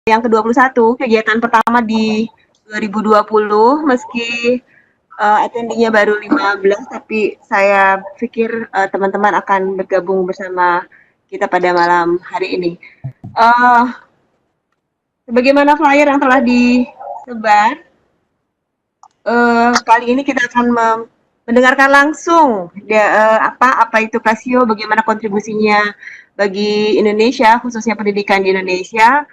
yang ke-21, kegiatan pertama di 2020, meski attendee-nya baru 15, tapi saya pikir teman-teman akan bergabung bersama kita pada malam hari ini. Sebagaimana flyer yang telah disebar, kali ini kita akan mendengarkan langsung apa itu Casio, bagaimana kontribusinya bagi Indonesia, khususnya pendidikan di Indonesia.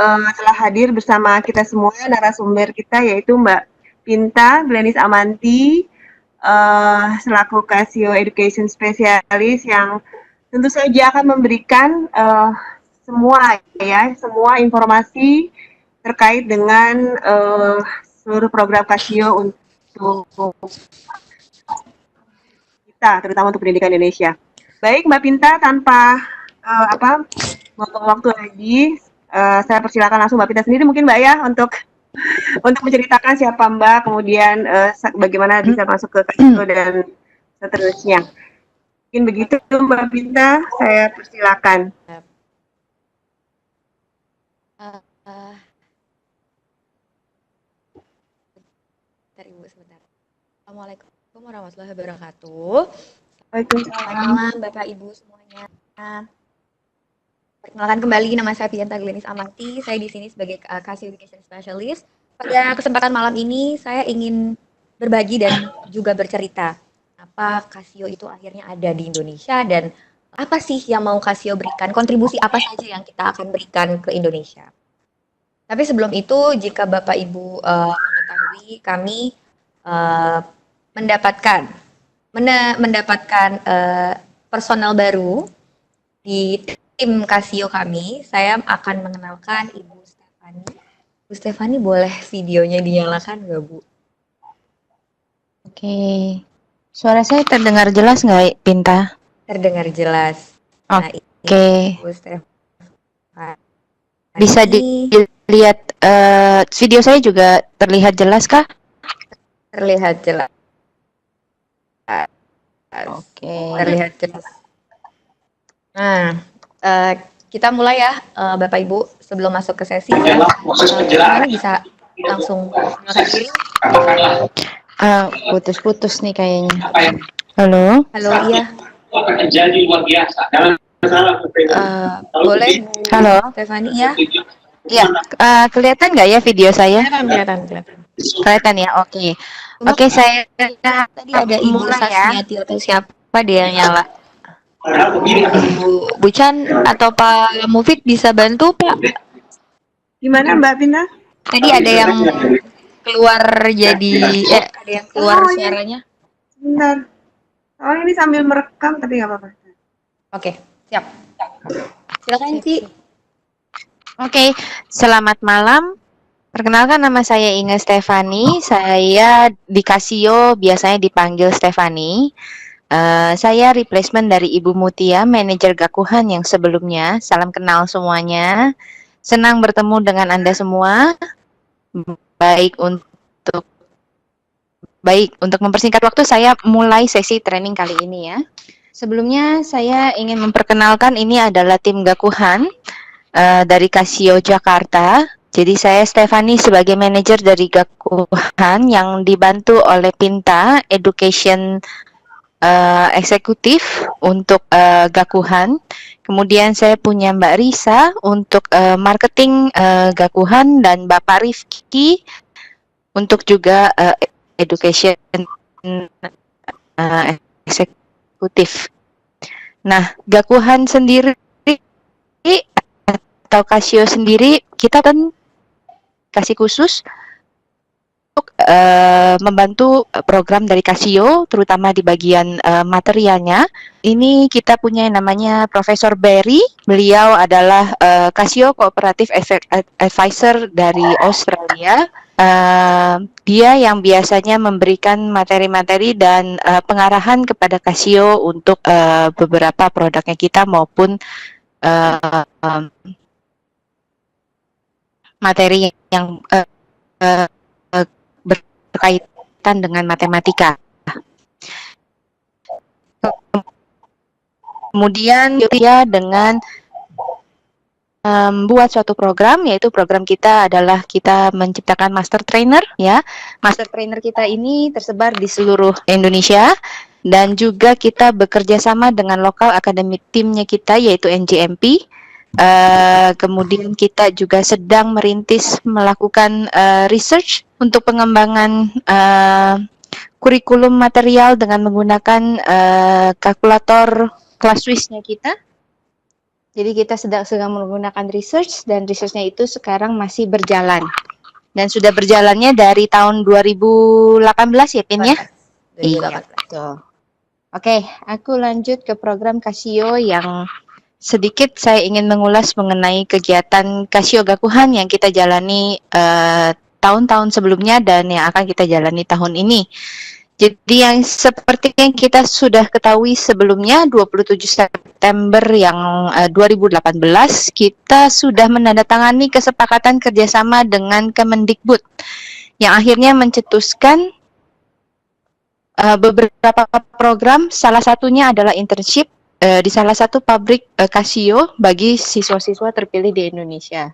Telah hadir bersama kita semua narasumber kita, yaitu Mbak Pinta Glenis Amanti, selaku Casio Education Specialist, yang tentu saja akan memberikan semua informasi terkait dengan seluruh program Casio untuk kita, terutama untuk pendidikan Indonesia. Baik, Mbak Pinta, tanpa buang waktu lagi, saya persilakan langsung Mbak Pinta sendiri mungkin Mbak ya untuk menceritakan siapa Mbak, kemudian bagaimana bisa masuk ke Casio dan seterusnya. Mungkin begitu Mbak Pinta, saya persilakan. Sebentar. Assalamualaikum warahmatullahi wabarakatuh. Selamat malam Bapak Ibu semuanya. Perkenalkan kembali, nama saya Pinta Glenis Amanti. Saya di sini sebagai Casio Education Specialist. Pada kesempatan malam ini saya ingin berbagi dan juga bercerita apa Casio itu akhirnya ada di Indonesia dan apa sih yang mau Casio berikan, kontribusi apa saja yang kita akan berikan ke Indonesia. Tapi sebelum itu, jika Bapak Ibu mengetahui, kami mendapatkan personal baru di tim Casio kami. Saya akan mengenalkan Ibu Stefani. Bu Stefani, boleh videonya dinyalakan nggak, Bu? Oke. Suara saya terdengar jelas nggak, Pinta? Terdengar jelas. Oke. Bu Stefani. Bisa dilihat video saya juga terlihat jelas kah? Terlihat jelas. Oke. Terlihat jelas. Nah, kita mulai ya, Bapak Ibu. Sebelum masuk ke sesi, semuanya bisa langsung mengenalkan diri. Putus-putus nih kayaknya. Halo. Halo, iya. Jadi luar biasa. Boleh, halo. Stefani, ya? Iya. Kelihatan nggak ya video saya? Kelihatan ya. Oke. Oke, saya tadi ada Ibu Sasmiati atau siapa dia yang nyala? Bu Chan atau Pak Mufid bisa bantu, Pak? Gimana Mbak Pinta? Tadi ada yang keluar jadi ada yang keluar suaranya. Sebentar. Oh, ini sambil merekam tapi nggak apa-apa. Oke, siap. Silakan, Ci. Oke, selamat malam. Perkenalkan, nama saya Inge Stefani. Saya di Casio biasanya dipanggil Stefani. Saya replacement dari Ibu Mutia, manajer Gakuhan yang sebelumnya. Salam kenal semuanya. Senang bertemu dengan Anda semua. Baik, untuk mempersingkat waktu, saya mulai sesi training kali ini ya. Sebelumnya saya ingin memperkenalkan, ini adalah tim Gakuhan dari Casio Jakarta. Jadi saya Stefani sebagai manajer dari Gakuhan yang dibantu oleh Pinta Education eksekutif untuk Gakuhan. Kemudian saya punya Mbak Risa untuk marketing Gakuhan dan Bapak Rifki untuk juga education eksekutif. Nah, Gakuhan sendiri atau Casio sendiri kita kan kasih khusus untuk membantu program dari Casio, terutama di bagian materialnya. Ini kita punya yang namanya Profesor Barry. Beliau adalah Casio Cooperative Advisor dari Australia. Dia yang biasanya memberikan materi-materi dan pengarahan kepada Casio untuk beberapa produknya kita maupun materi yang berkaitan dengan matematika. Kemudian dia dengan membuat suatu program, yaitu program kita adalah kita menciptakan master trainer ya. Master trainer kita ini tersebar di seluruh Indonesia dan juga kita bekerja sama dengan lokal academic teamnya kita yaitu NJMP. Kemudian kita juga sedang merintis melakukan research untuk pengembangan kurikulum material dengan menggunakan kalkulator ClassWiz-nya kita. Jadi kita sedang menggunakan research dan researchnya itu sekarang masih berjalan. Dan sudah berjalannya dari tahun 2018 ya, Pin ya? 2018. Iya, betul. Oke, aku lanjut ke program Casio yang sedikit saya ingin mengulas mengenai kegiatan Casio Gakuhan yang kita jalani tahun-tahun sebelumnya dan yang akan kita jalani tahun ini. Jadi yang seperti yang kita sudah ketahui sebelumnya 27 September yang 2018 kita sudah menandatangani kesepakatan kerjasama dengan Kemendikbud yang akhirnya mencetuskan beberapa program, salah satunya adalah internship di salah satu pabrik Casio bagi siswa-siswa terpilih di Indonesia.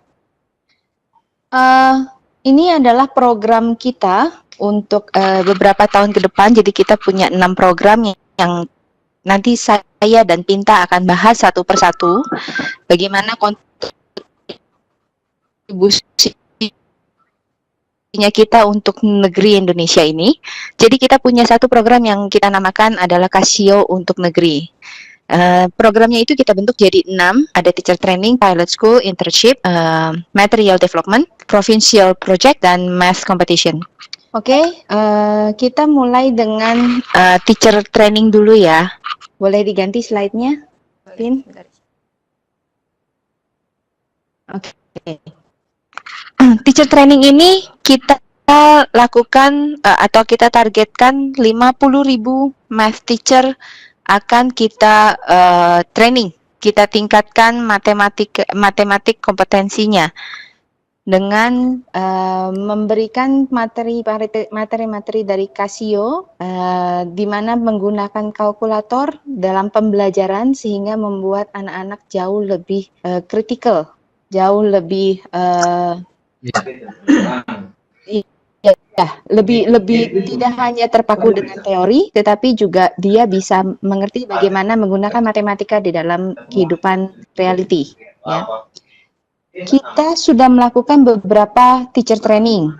Ini adalah program kita untuk beberapa tahun ke depan. Jadi kita punya 6 program yang nanti saya dan Pinta akan bahas satu persatu. Bagaimana kontribusinya kita untuk negeri Indonesia ini. Jadi kita punya satu program yang kita namakan adalah Casio untuk negeri. Programnya itu kita bentuk jadi 6, ada teacher training, pilot school, internship, material development, provincial project, dan math competition. Oke, kita mulai dengan teacher training dulu ya. Boleh diganti slide-nya, Pin? Oke. Teacher training ini kita lakukan atau kita targetkan 50.000 math teacher akan kita training, kita tingkatkan matematik kompetensinya dengan memberikan materi dari Casio di mana menggunakan kalkulator dalam pembelajaran sehingga membuat anak-anak jauh lebih kritikal, jauh lebih lebih tidak hanya terpaku dengan teori, tetapi juga dia bisa mengerti bagaimana menggunakan matematika di dalam kehidupan reality. Ya. Kita sudah melakukan beberapa teacher training.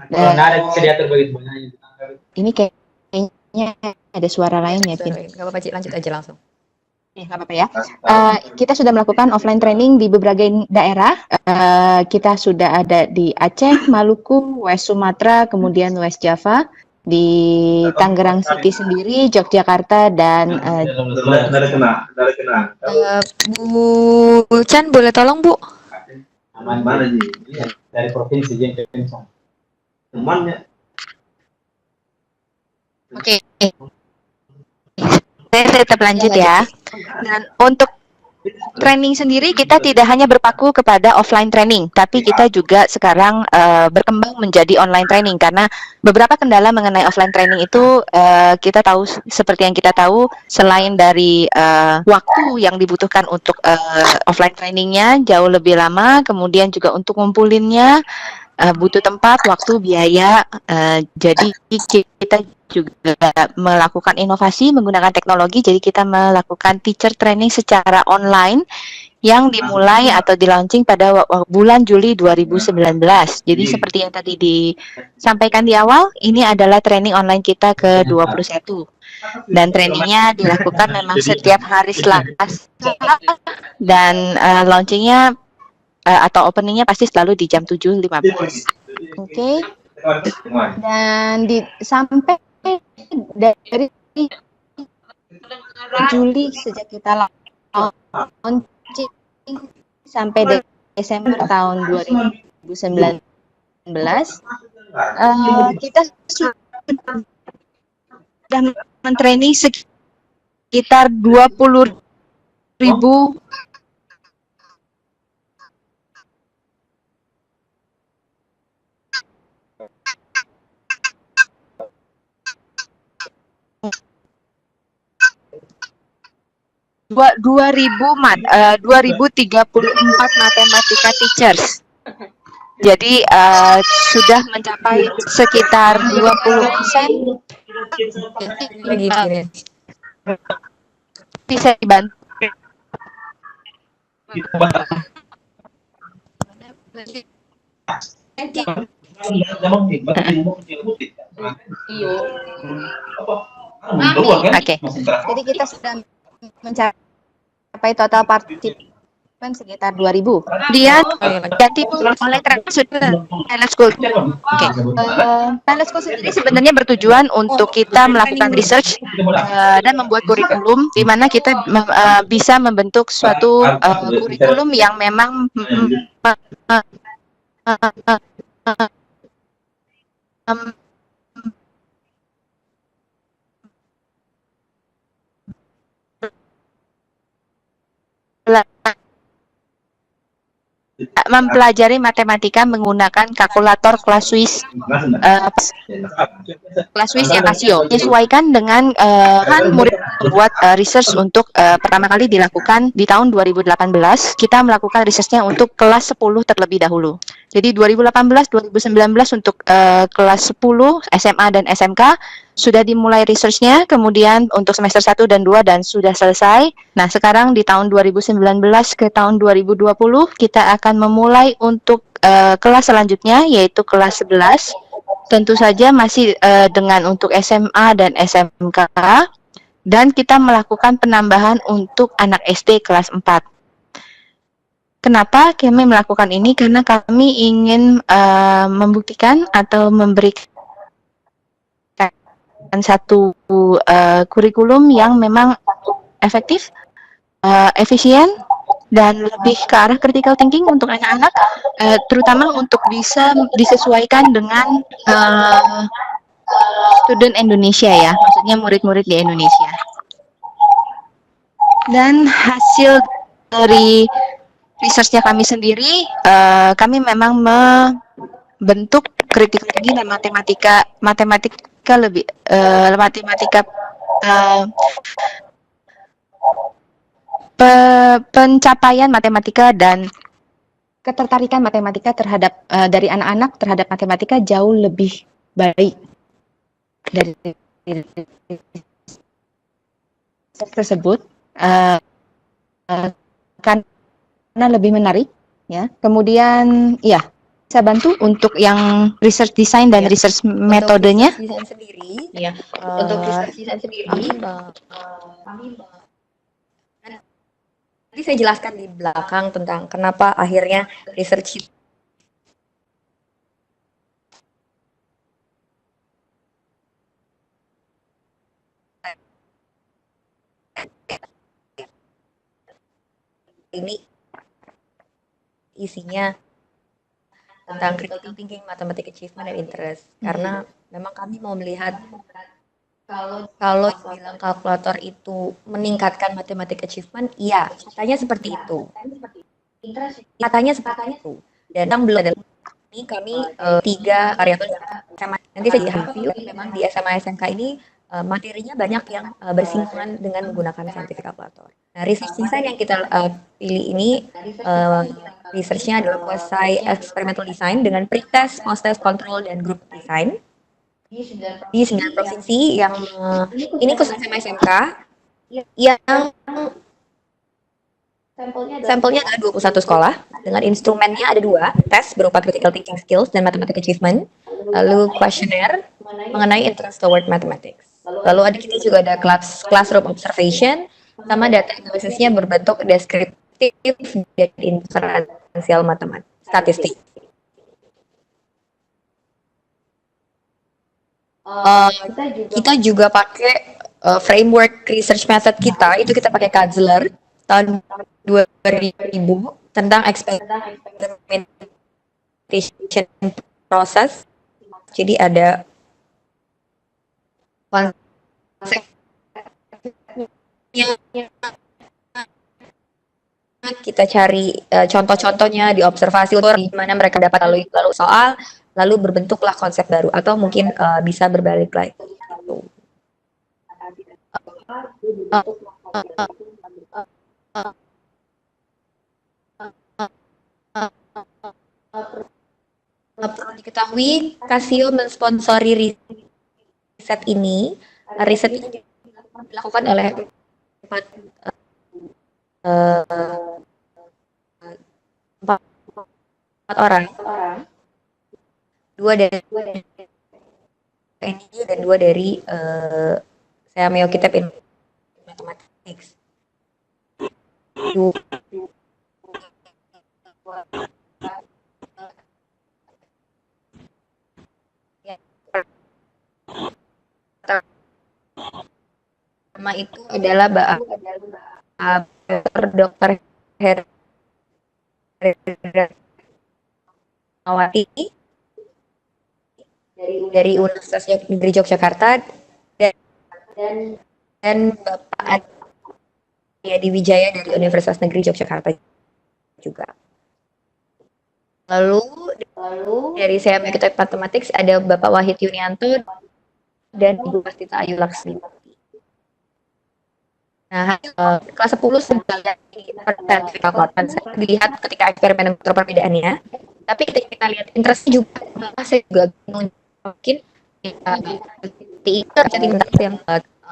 Ini kayaknya ada suara lain ya, Pin. Nggak apa-apa, Cik. Lanjut aja langsung. Nggak apa-apa ya. Kita sudah melakukan offline training di berbagai daerah. Kita sudah ada di Aceh, Maluku, West Sumatra, kemudian West Java, di Tangerang City sendiri, Yogyakarta, dan Bu Chan, boleh tolong Bu? Mana sih? Dari provinsi yang kencang. Temannya. Oke. Saya tetap lanjut ya. Dan untuk training sendiri kita tidak hanya berpaku kepada offline training, tapi kita juga sekarang berkembang menjadi online training karena beberapa kendala mengenai offline training itu kita tahu seperti yang kita tahu selain dari waktu yang dibutuhkan untuk offline trainingnya jauh lebih lama, kemudian juga untuk ngumpulinnya butuh tempat, waktu, biaya. Jadi kita juga melakukan inovasi menggunakan teknologi. Jadi kita melakukan teacher training secara online yang dimulai atau di-launching pada bulan Juli 2019. Jadi seperti yang tadi disampaikan di awal, ini adalah training online kita ke-21. Dan trainingnya dilakukan memang setiap hari Selasa dan launchingnya atau openingnya pasti selalu di jam 7.15. Oke. Dan sampai dari Juli sejak kita launching sampai Desember tahun 2019 kita sudah mentraining sekitar 20.000 2034 matematika teachers. Jadi sudah mencapai sekitar 20%. Lagi gini. Bisa dibantu. Oke. Jadi kita sudah mencapai total partisipan sekitar 2000. Dia ganti oleh Talent School. Oke. Talent School sendiri sebenarnya bertujuan untuk kita melakukan research dan membuat kurikulum di mana kita bisa membentuk suatu kurikulum yang memang mempelajari matematika menggunakan kalkulator kelas Swiss yang Casio. Menyesuaikan dengan kan murid membuat research untuk pertama kali dilakukan di tahun 2018. Kita melakukan researchnya untuk kelas 10 terlebih dahulu. Jadi 2018, 2019 untuk kelas 10 SMA dan SMK sudah dimulai researchnya, kemudian untuk semester 1 dan 2 dan sudah selesai. Nah, sekarang di tahun 2019 ke tahun 2020 kita akan memulai untuk kelas selanjutnya yaitu kelas 11. Tentu saja masih dengan untuk SMA dan SMK dan kita melakukan penambahan untuk anak SD kelas 4. Kenapa kami melakukan ini? Karena kami ingin membuktikan atau memberikan satu kurikulum yang memang efektif, efisien, dan lebih ke arah critical thinking untuk anak-anak, terutama untuk bisa disesuaikan dengan student Indonesia ya, maksudnya murid-murid di Indonesia. Dan hasil dari research-nya kami sendiri, kami memang membentuk critical thinking dan matematika lebih pencapaian matematika dan ketertarikan matematika terhadap dari anak-anak terhadap matematika jauh lebih baik dari tersebut karena lebih menarik ya. Kemudian ya saya bantu untuk yang research design dan research metodenya. Desain sendiri. Ya, untuk research design sendiri. Nanti saya jelaskan di belakang tentang kenapa akhirnya research ini isinya tentang critical thinking, mathematical achievement, dan interest. Karena memang kami mau melihat kalau bilang kalkulator itu meningkatkan mathematical achievement, iya, katanya seperti itu. Katanya seperti itu. Dan yang belum ada ini kami 3 variabel SMA. Nanti saya review memang di SMA SMK ini materinya banyak yang bersinggungan dengan menggunakan scientific calculator. Nah, research design yang kita pilih ini researchnya adalah quasi experimental design dengan pretest, post-test, control, dan group design di 9 provinsi yang ini khusus SMA SMK yang sampelnya ada 21 sekolah dengan instrumennya ada 2, tes berupa critical thinking skills dan mathematical achievement, lalu questionnaire mengenai interest toward mathematics. Lalu kita juga ada classroom observation sama data analisisnya berbentuk deskriptif dan inferensial matematik, statistik. Kita juga pakai framework research method kita, itu kita pakai Kazler tahun 2000 tentang experimentation process. Jadi ada konsep kita cari contoh-contohnya di observasi di mana mereka dapat lalu soal, lalu berbentuklah konsep baru atau mungkin bisa berbalik lagi. diketahui Casio mensponsori riset ini. Riset ini dilakukan oleh empat orang, dua dari NIU dan dua dari Seameo Kitab in Mathematics. Pertama itu adalah Dr. Herawati dari Universitas Negeri Yogyakarta dan Bapak Adi Wijaya dari Universitas Negeri Yogyakarta juga. Lalu dari Seameo Kitab Mathematics ada Bapak Wahid Yunianto dan Ibu Pastita Ayu Laksmi. Nah, kelas 10 sebenarnya dilihat ketika eksperimen perbedaannya. Tapi ketika kita lihat interestnya juga, saya juga bingung mungkin yang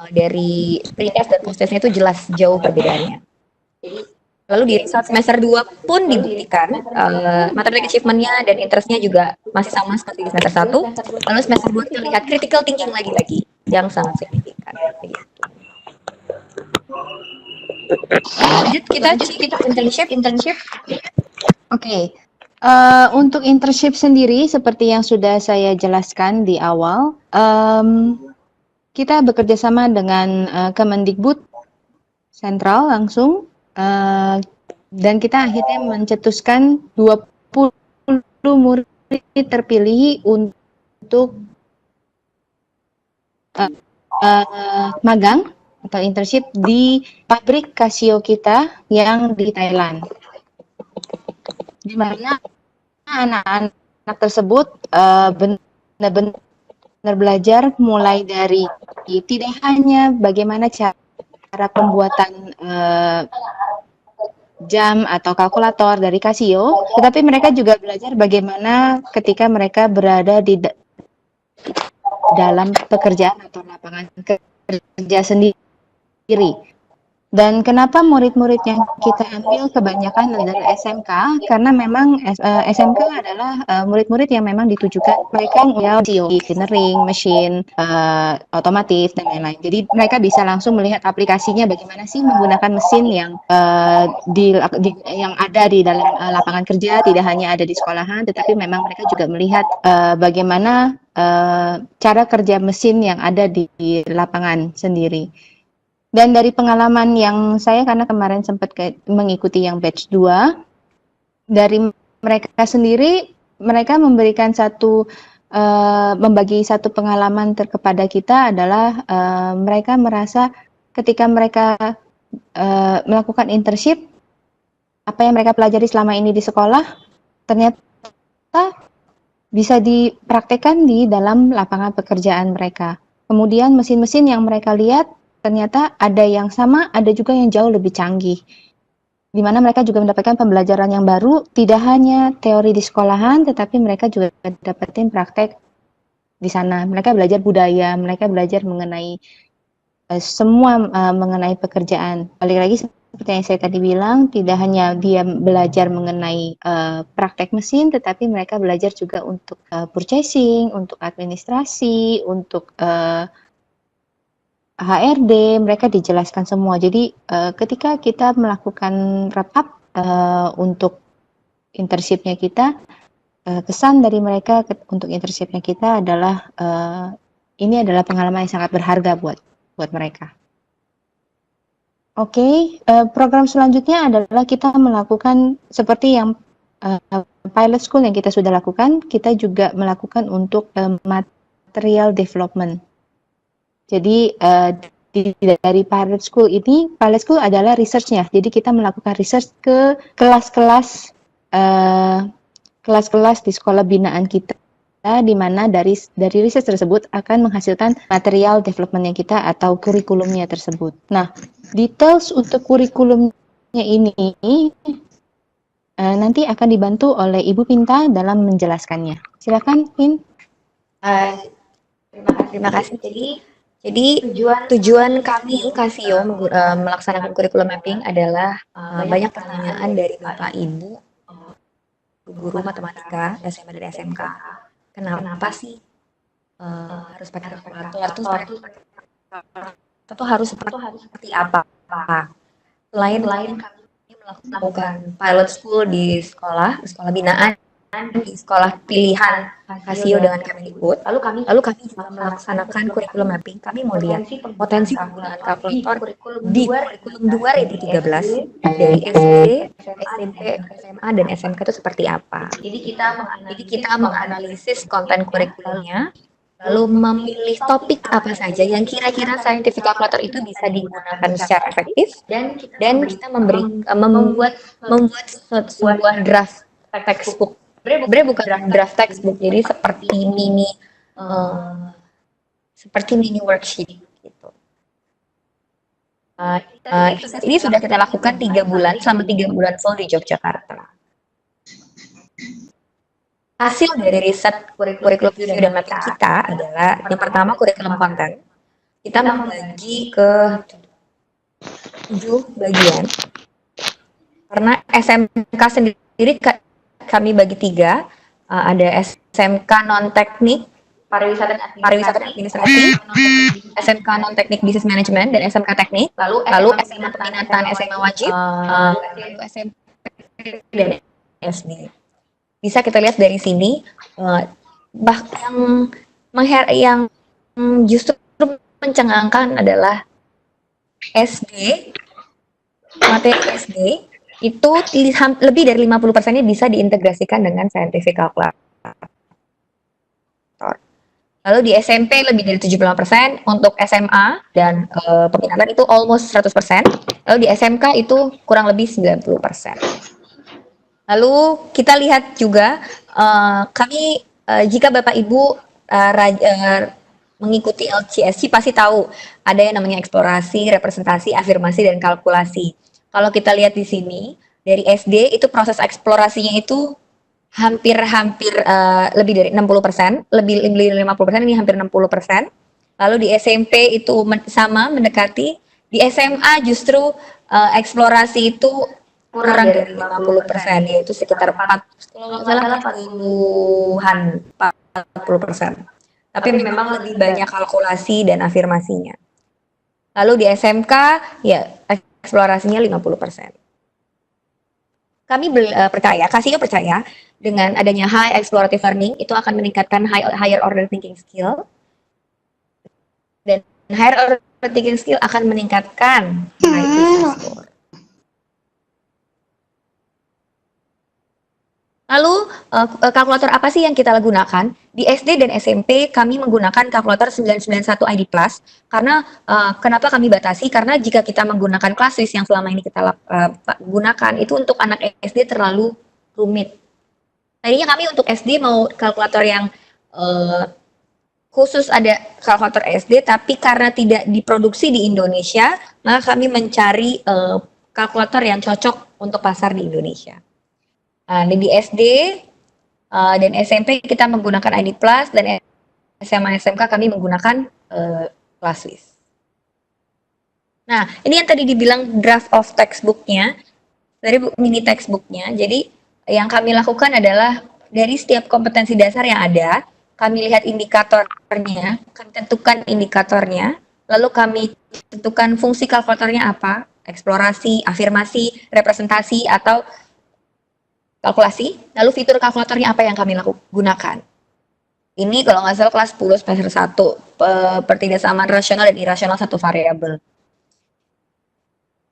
dari pretest dan post-testnya itu jelas jauh perbedaannya. Lalu di result semester 2 pun dibuktikan matematik achievement-nya dan interest-nya juga masih sama seperti di semester 1. Lalu semester 2 kita lihat critical thinking lagi-lagi yang sangat signifikan. Lanjut kita internship. Oke. Untuk internship sendiri seperti yang sudah saya jelaskan di awal, kita bekerja sama dengan Kemendikbud sentral langsung, dan kita akhirnya mencetuskan 20 murid terpilih untuk magang atau internship di pabrik Casio kita yang di Thailand, di mana anak-anak tersebut benar-benar belajar mulai dari tidak hanya bagaimana cara pembuatan jam atau kalkulator dari Casio, tetapi mereka juga belajar bagaimana ketika mereka berada di dalam pekerjaan atau lapangan kerja sendiri. Dan kenapa murid-murid yang kita ambil kebanyakan adalah SMK? Karena memang SMK adalah murid-murid yang memang ditujukan mereka yang engineering, mesin, otomotif dan lain-lain. Jadi mereka bisa langsung melihat aplikasinya bagaimana sih menggunakan mesin yang yang ada di dalam lapangan kerja, tidak hanya ada di sekolahan, tetapi memang mereka juga melihat bagaimana cara kerja mesin yang ada di lapangan sendiri. Dan dari pengalaman yang saya, karena kemarin sempat mengikuti yang batch 2, dari mereka sendiri, mereka memberikan membagi satu pengalaman kepada kita adalah mereka merasa ketika mereka melakukan internship, apa yang mereka pelajari selama ini di sekolah, ternyata bisa dipraktekkan di dalam lapangan pekerjaan mereka. Kemudian mesin-mesin yang mereka lihat, ternyata ada yang sama, ada juga yang jauh lebih canggih. Di mana mereka juga mendapatkan pembelajaran yang baru, tidak hanya teori di sekolahan, tetapi mereka juga dapetin praktek di sana. Mereka belajar budaya, mereka belajar mengenai semua mengenai pekerjaan. Balik lagi seperti yang saya tadi bilang, tidak hanya dia belajar mengenai praktek mesin, tetapi mereka belajar juga untuk purchasing, untuk administrasi, untuk HRD, mereka dijelaskan semua. Jadi ketika kita melakukan wrap up untuk internship-nya kita, kesan dari mereka untuk internship-nya kita adalah ini adalah pengalaman yang sangat berharga buat mereka. Oke, program selanjutnya adalah kita melakukan seperti yang pilot school yang kita sudah lakukan, kita juga melakukan untuk material development. Jadi dari pilot school ini, pilot school adalah research-nya. Jadi kita melakukan research ke kelas-kelas di sekolah binaan kita, di mana dari research tersebut akan menghasilkan material development-nya kita atau kurikulumnya tersebut. Nah, details untuk kurikulumnya ini nanti akan dibantu oleh Ibu Pinta dalam menjelaskannya. Silakan, Min. Terima kasih. Jadi tujuan kami Casio melaksanakan kurikulum mapping adalah banyak pertanyaan dari Bapak Ibu guru matematika SMA dan SMK. Kenapa sih harus pakai kalkulator? Itu harus seperti apa? Selain kami melakukan pilot school di sekolah binaan, di sekolah pilihan Casio dengan Kemendikbud. Lalu kami juga melaksanakan kurikulum mapping. Kami mau lihat potensi penggunaan kalkulator di kurikulum 2013 dari SD, SMP, SMA, dan SMK itu seperti apa. Jadi kita menganalisis konten kurikulumnya, lalu memilih topik apa saja yang kira-kira scientific calculator itu bisa digunakan secara efektif, dan kita membuat sebuah draft textbook. Sebenarnya bukan draft textbook, jadi seperti mini worksheet gitu. Ini sudah kita lakukan 3 bulan, selama 3 bulan full di Yogyakarta. Hasil dari riset kurikulum Casio dan mapping kita adalah yang pertama kurikulum konten. Kita membagi ke 7 bagian. Karena SMK sendiri kami bagi 3, ada SMK non-teknik, pariwisata dan administrasi, SMK non-teknik business management, dan SMK teknik, lalu SMA peminatan, SMA wajib, lalu SMP dan SD. Bisa kita lihat dari sini, bahkan yang justru mencengangkan adalah SD, materi SD, itu lebih dari 50%-nya bisa diintegrasikan dengan scientific calculator. Lalu di SMP lebih dari 75%, untuk SMA dan peminatan itu almost 100%, lalu di SMK itu kurang lebih 90%. Lalu kita lihat juga, jika Bapak Ibu mengikuti LCSC pasti tahu ada yang namanya eksplorasi, representasi, afirmasi, dan kalkulasi. Kalau kita lihat di sini, dari SD itu proses eksplorasinya itu hampir lebih dari 60%, lebih dari 50%, ini hampir 60%. Lalu di SMP itu sama, mendekati. Di SMA justru eksplorasi itu kurang dari 50%, yaitu sekitar 40%. Tapi memang lebih banyak kalkulasi dan afirmasinya. Lalu di SMK, ya eksplorasinya 50%. Kami Casio percaya dengan adanya high explorative learning itu akan meningkatkan higher order thinking skill, dan higher order thinking skill akan meningkatkan IQ score. Lalu kalkulator apa sih yang kita gunakan? Di SD dan SMP kami menggunakan kalkulator 991 ID Plus, karena kenapa kami batasi? Karena jika kita menggunakan ClassWiz yang selama ini kita gunakan, itu untuk anak SD terlalu rumit. Tadinya kami untuk SD mau kalkulator yang khusus ada kalkulator SD, tapi karena tidak diproduksi di Indonesia, maka kami mencari kalkulator yang cocok untuk pasar di Indonesia. Di SD dan SMP kita menggunakan ID Plus, dan SMA SMK kami menggunakan ClassWiz. Nah, ini yang tadi dibilang draft of textbooknya, dari mini textbooknya. Jadi yang kami lakukan adalah dari setiap kompetensi dasar yang ada, kami lihat indikatornya, kami tentukan indikatornya, lalu kami tentukan fungsi kalkulatornya apa, eksplorasi, afirmasi, representasi, atau kalkulasi, lalu fitur kalkulatornya apa yang kami gunakan. Ini kalau nggak salah kelas 10 semester 1, pertidaksamaan rasional dan irasional satu variabel.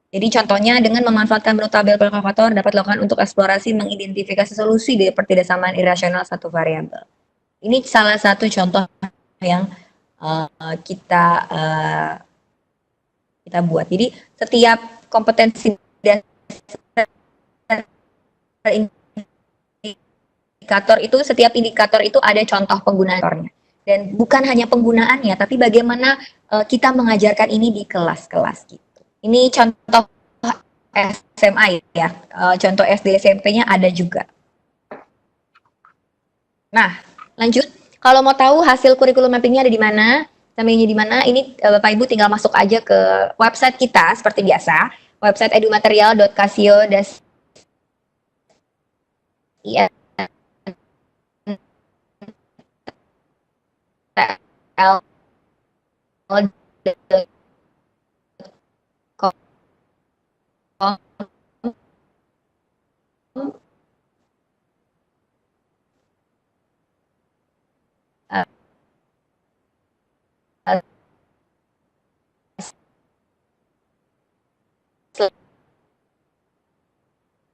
Jadi contohnya dengan memanfaatkan menu tabel kalkulator dapat dilakukan untuk eksplorasi mengidentifikasi solusi dari pertidaksamaan irasional satu variabel. Ini salah satu contoh yang kita buat. Jadi setiap kompetensi dasar indikator itu, setiap indikator itu ada contoh penggunaannya, dan bukan hanya penggunaannya, tapi bagaimana kita mengajarkan ini di kelas-kelas gitu. Ini contoh SMA ya, contoh SD SMP-nya ada juga. Nah, lanjut. Kalau mau tahu hasil kurikulum mappingnya ada di mana, sampingnya di mana, ini Bapak Ibu tinggal masuk aja ke website kita seperti biasa, website edumaterial.casio.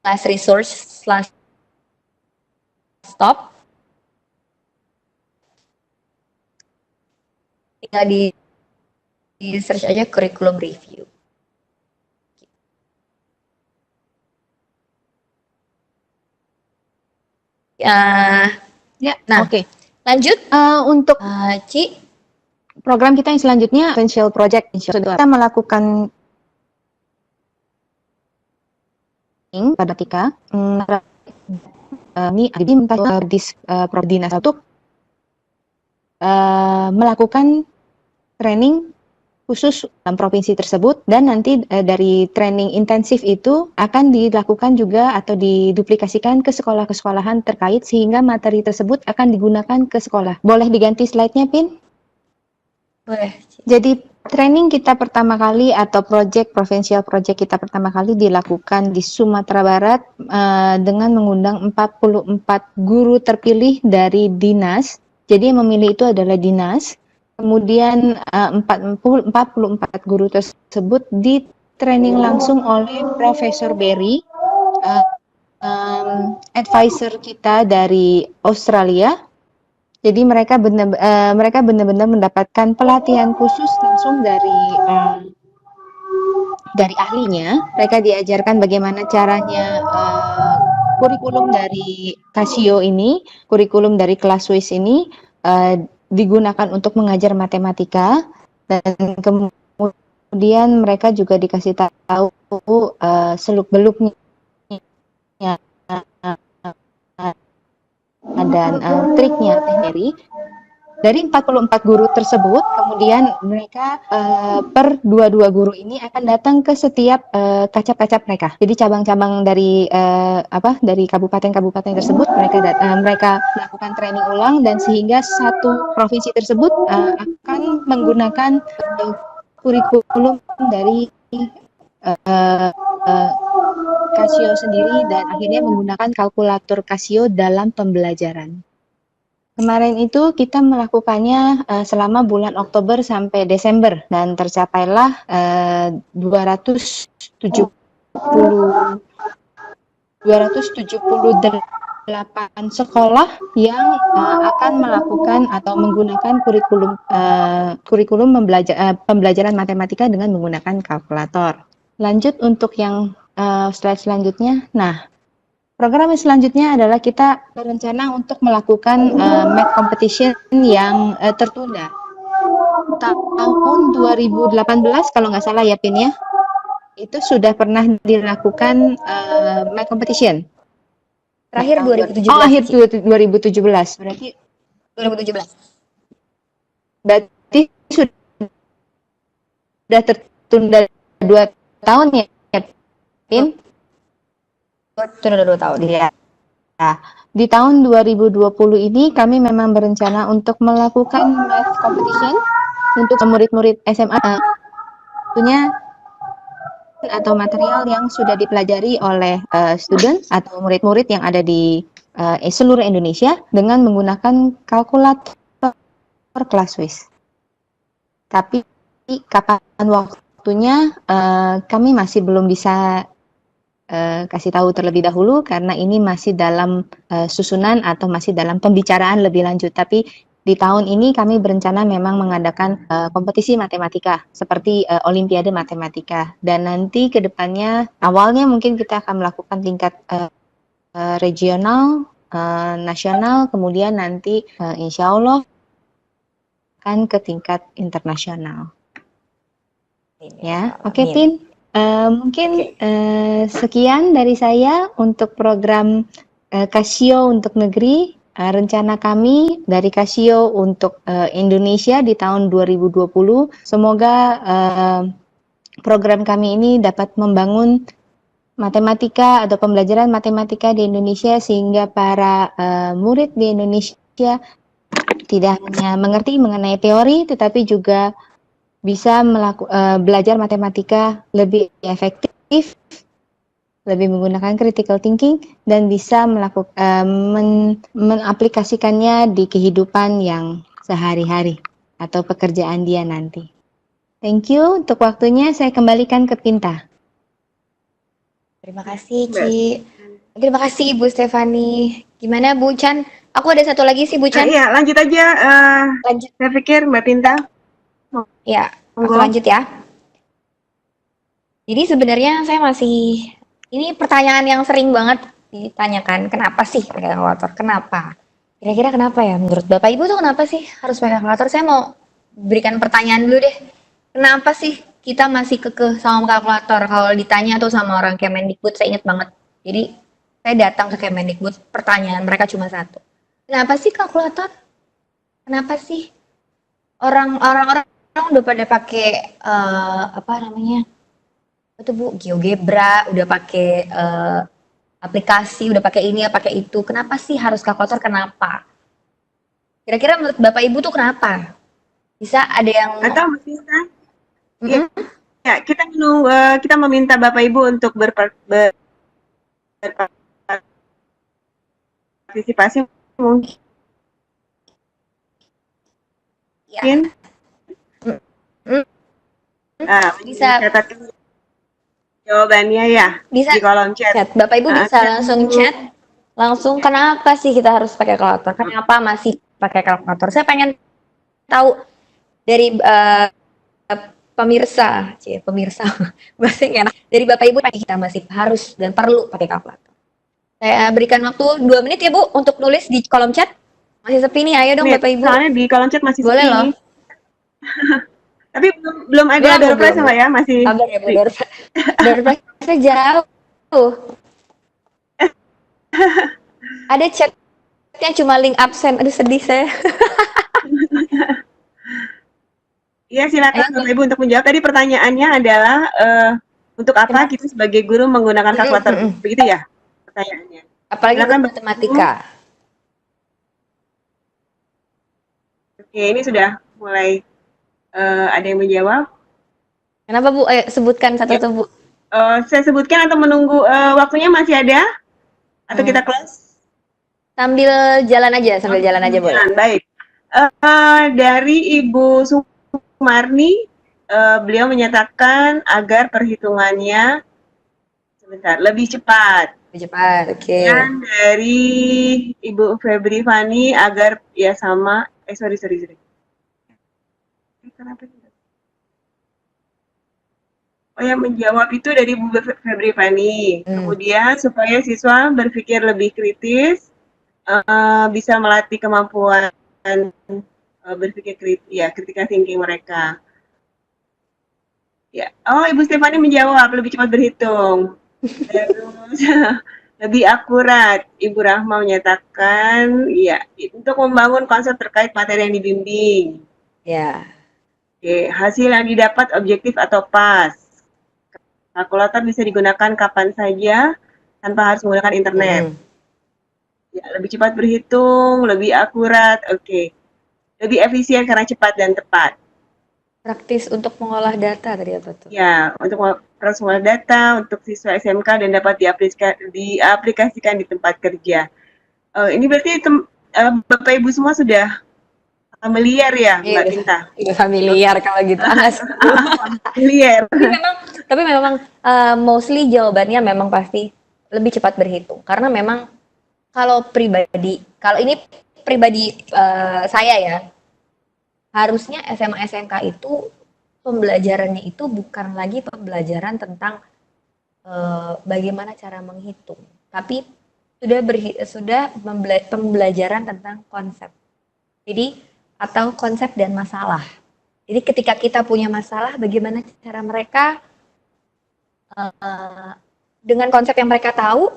/resource/stop. Tinggal di search aja curriculum review. Ya, Nah. oke. Lanjut, Untuk Ci. program kita yang selanjutnya, Essential Project. Kita melakukan pada Tika, ini dinas untuk melakukan training khusus dalam provinsi tersebut, dan nanti dari training intensif itu akan dilakukan juga atau diduplikasikan ke sekolah-sekolahan terkait sehingga materi tersebut akan digunakan ke sekolah. Boleh diganti slide-nya, Pin? Boleh. Jadi training kita pertama kali atau provincial project kita pertama kali dilakukan di Sumatera Barat dengan mengundang 44 guru terpilih dari dinas. Jadi yang memilih itu adalah dinas. Kemudian 44 guru tersebut di training langsung oleh Profesor Berry, advisor kita dari Australia. Jadi mereka benar-benar mendapatkan pelatihan khusus langsung dari ahlinya. Mereka diajarkan bagaimana caranya kurikulum dari Casio ini, kurikulum dari Classwiz ini digunakan untuk mengajar matematika, dan kemudian mereka juga dikasih tahu seluk-beluknya dan triknya dari 44 guru tersebut. Kemudian mereka per 22 guru ini akan datang ke setiap kacap-kacap mereka. Jadi cabang-cabang dari dari kabupaten-kabupaten tersebut mereka melakukan training ulang, dan sehingga satu provinsi tersebut akan menggunakan kurikulum dari Casio sendiri, dan akhirnya menggunakan kalkulator Casio dalam pembelajaran. Kemarin itu kita melakukannya selama bulan Oktober sampai Desember, dan tercapailah 278 sekolah yang akan melakukan atau menggunakan kurikulum pembelajaran matematika dengan menggunakan kalkulator. Lanjut untuk yang slide selanjutnya. Nah, program yang selanjutnya adalah kita berencana untuk melakukan math competition yang tertunda. Tahun 2018 kalau nggak salah ya, Pin ya, itu sudah pernah dilakukan math competition. Terakhir 2017. Oh, akhir 2017. Berarti 2017. Berarti sudah tertunda 2 tahun ya, Pin? Sudah 2 tahun. Iya. Nah, di tahun 2020 ini kami memang berencana untuk melakukan math competition untuk murid-murid SMA. Tentunya atau material yang sudah dipelajari oleh student atau murid-murid yang ada di seluruh Indonesia dengan menggunakan kalkulator Classwiz. Tapi kapan waktunya kami masih belum bisa kasih tahu terlebih dahulu, karena ini masih dalam susunan atau masih dalam pembicaraan lebih lanjut. Tapi di tahun ini kami berencana memang mengadakan kompetisi matematika seperti Olimpiade Matematika, dan nanti ke depannya awalnya mungkin kita akan melakukan tingkat regional, nasional, kemudian nanti insya Allah akan ke tingkat internasional. Ya, oke, Pin. Mungkin sekian dari saya untuk program Casio untuk negeri. rencana kami dari Casio untuk Indonesia di tahun 2020. Semoga program kami ini dapat membangun matematika atau pembelajaran matematika di Indonesia sehingga para murid di Indonesia tidak hanya mengerti mengenai teori tetapi juga bisa belajar matematika lebih efektif, lebih menggunakan critical thinking dan bisa mengaplikasikannya di kehidupan yang sehari-hari atau pekerjaan dia nanti. Thank you untuk waktunya, saya kembalikan ke Pinta. Terima kasih, Ci. Terima kasih, Ibu Stefani. Gimana, Bu Chan? Aku ada satu lagi sih, Bu Chan. Iya, lanjut aja. Lanjut. Saya pikir Mbak Pinta. Ya, aku Monggo. lanjut ya. Jadi sebenarnya saya masih, ini pertanyaan yang sering banget ditanyakan, kenapa sih pakai kalkulator? Kenapa? Kira-kira kenapa ya? Menurut Bapak Ibu tuh kenapa sih harus pakai kalkulator? Saya mau berikan pertanyaan dulu deh. Kenapa sih kita masih kekeh sama kalkulator? Kalau ditanya tuh sama orang Kemendikbud, saya ingat banget. Jadi saya datang ke Kemendikbud, pertanyaan mereka cuma satu. Kenapa sih kalkulator? Kenapa sih orang-orang udah pada pakai apa namanya? Itu Bu, GeoGebra, udah pakai aplikasi, udah pakai ini, pakai itu. Kenapa sih harus kalkulator? Kenapa? Kira-kira menurut Bapak Ibu tuh kenapa? Bisa ada yang Atau Mbak Pinta? Ya, kita menunggu, kita meminta Bapak Ibu untuk berpartisipasi mungkin. ya, bisa Catatkan jawabannya ya bisa di kolom chat. chat. Bapak Ibu bisa langsung chat. Langsung kenapa sih kita harus pakai kalkulator? Kenapa masih pakai kalkulator? Saya pengen tahu dari pemirsa, bahasa enak. Dari Bapak Ibu kita masih harus dan perlu pakai kalkulator. Saya berikan waktu 2 menit ya Bu untuk nulis di kolom chat. Masih sepi nih, ayo dong Bapak Ibu. Soalnya di kolom chat masih Boleh sepi. loh. Tapi belum ada door prize ya, masih. Sabar ya Bu, door prize jauh. Ada chatnya cuma link absen, aduh sedih saya. Iya, silakan Bapak Ibu untuk menjawab. Tadi pertanyaannya adalah untuk apa kita sebagai guru menggunakan kalkulator? Begitu ya pertanyaannya. Apalagi Silakan, untuk matematika. Oke, ini sudah mulai ada yang menjawab. Kenapa Bu? Ayo sebutkan satu-satu Bu. Saya sebutkan atau menunggu waktunya masih ada? Atau kita close? Sambil jalan aja boleh. Baik. Dari Ibu Sumarni, beliau menyatakan agar perhitungannya lebih cepat. Lebih cepat, oke. Dan dari Ibu Febri Fani agar ya sama. Sorry. Kenapa tidak? Oh, yang menjawab itu dari Bu Febri Fani. Kemudian supaya siswa berpikir lebih kritis, bisa melatih kemampuan berpikir critical thinking mereka. Ya, Ibu Stefani menjawab lebih cepat berhitung. Terus lebih akurat. Ibu Rahma menyatakan, ya, untuk membangun konsep terkait materi yang dibimbing. Ya. Oke, hasil yang didapat objektif atau pas. Kalkulator bisa digunakan kapan saja tanpa harus menggunakan internet. Ya, lebih cepat berhitung, lebih akurat, oke. Lebih efisien karena cepat dan tepat. Praktis untuk mengolah data tadi apa tuh? Ya, untuk mengolah data untuk siswa SMK dan dapat diaplikasikan di tempat kerja. Ini berarti Bapak Ibu semua sudah familiar ya, Mbak Pinta? Iya, familiar kalau gitu. Familiar. Tapi memang mostly jawabannya memang pasti lebih cepat berhitung. Karena memang kalau ini pribadi saya ya, harusnya SMA SMK itu pembelajarannya itu bukan lagi pembelajaran tentang bagaimana cara menghitung, tapi sudah pembelajaran tentang konsep. Jadi atau konsep dan masalah. Jadi ketika kita punya masalah, bagaimana cara mereka dengan konsep yang mereka tahu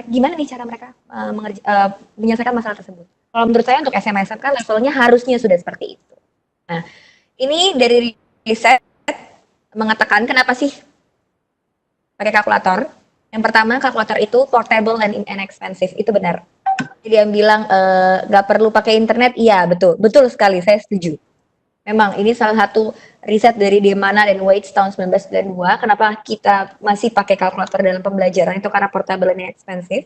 gimana nih cara mereka menyelesaikan masalah tersebut. Kalau menurut saya untuk SMA SMK levelnya harusnya sudah seperti itu. Nah, ini dari riset mengatakan kenapa sih pakai kalkulator. Yang pertama, kalkulator itu portable and inexpensive. Itu benar. Jadi yang bilang nggak perlu pakai internet, iya betul. Betul sekali, saya setuju. Memang ini salah satu riset dari Demana dan Waits tahun 1992. Kenapa kita masih pakai kalkulator dalam pembelajaran itu karena portable and inexpensive.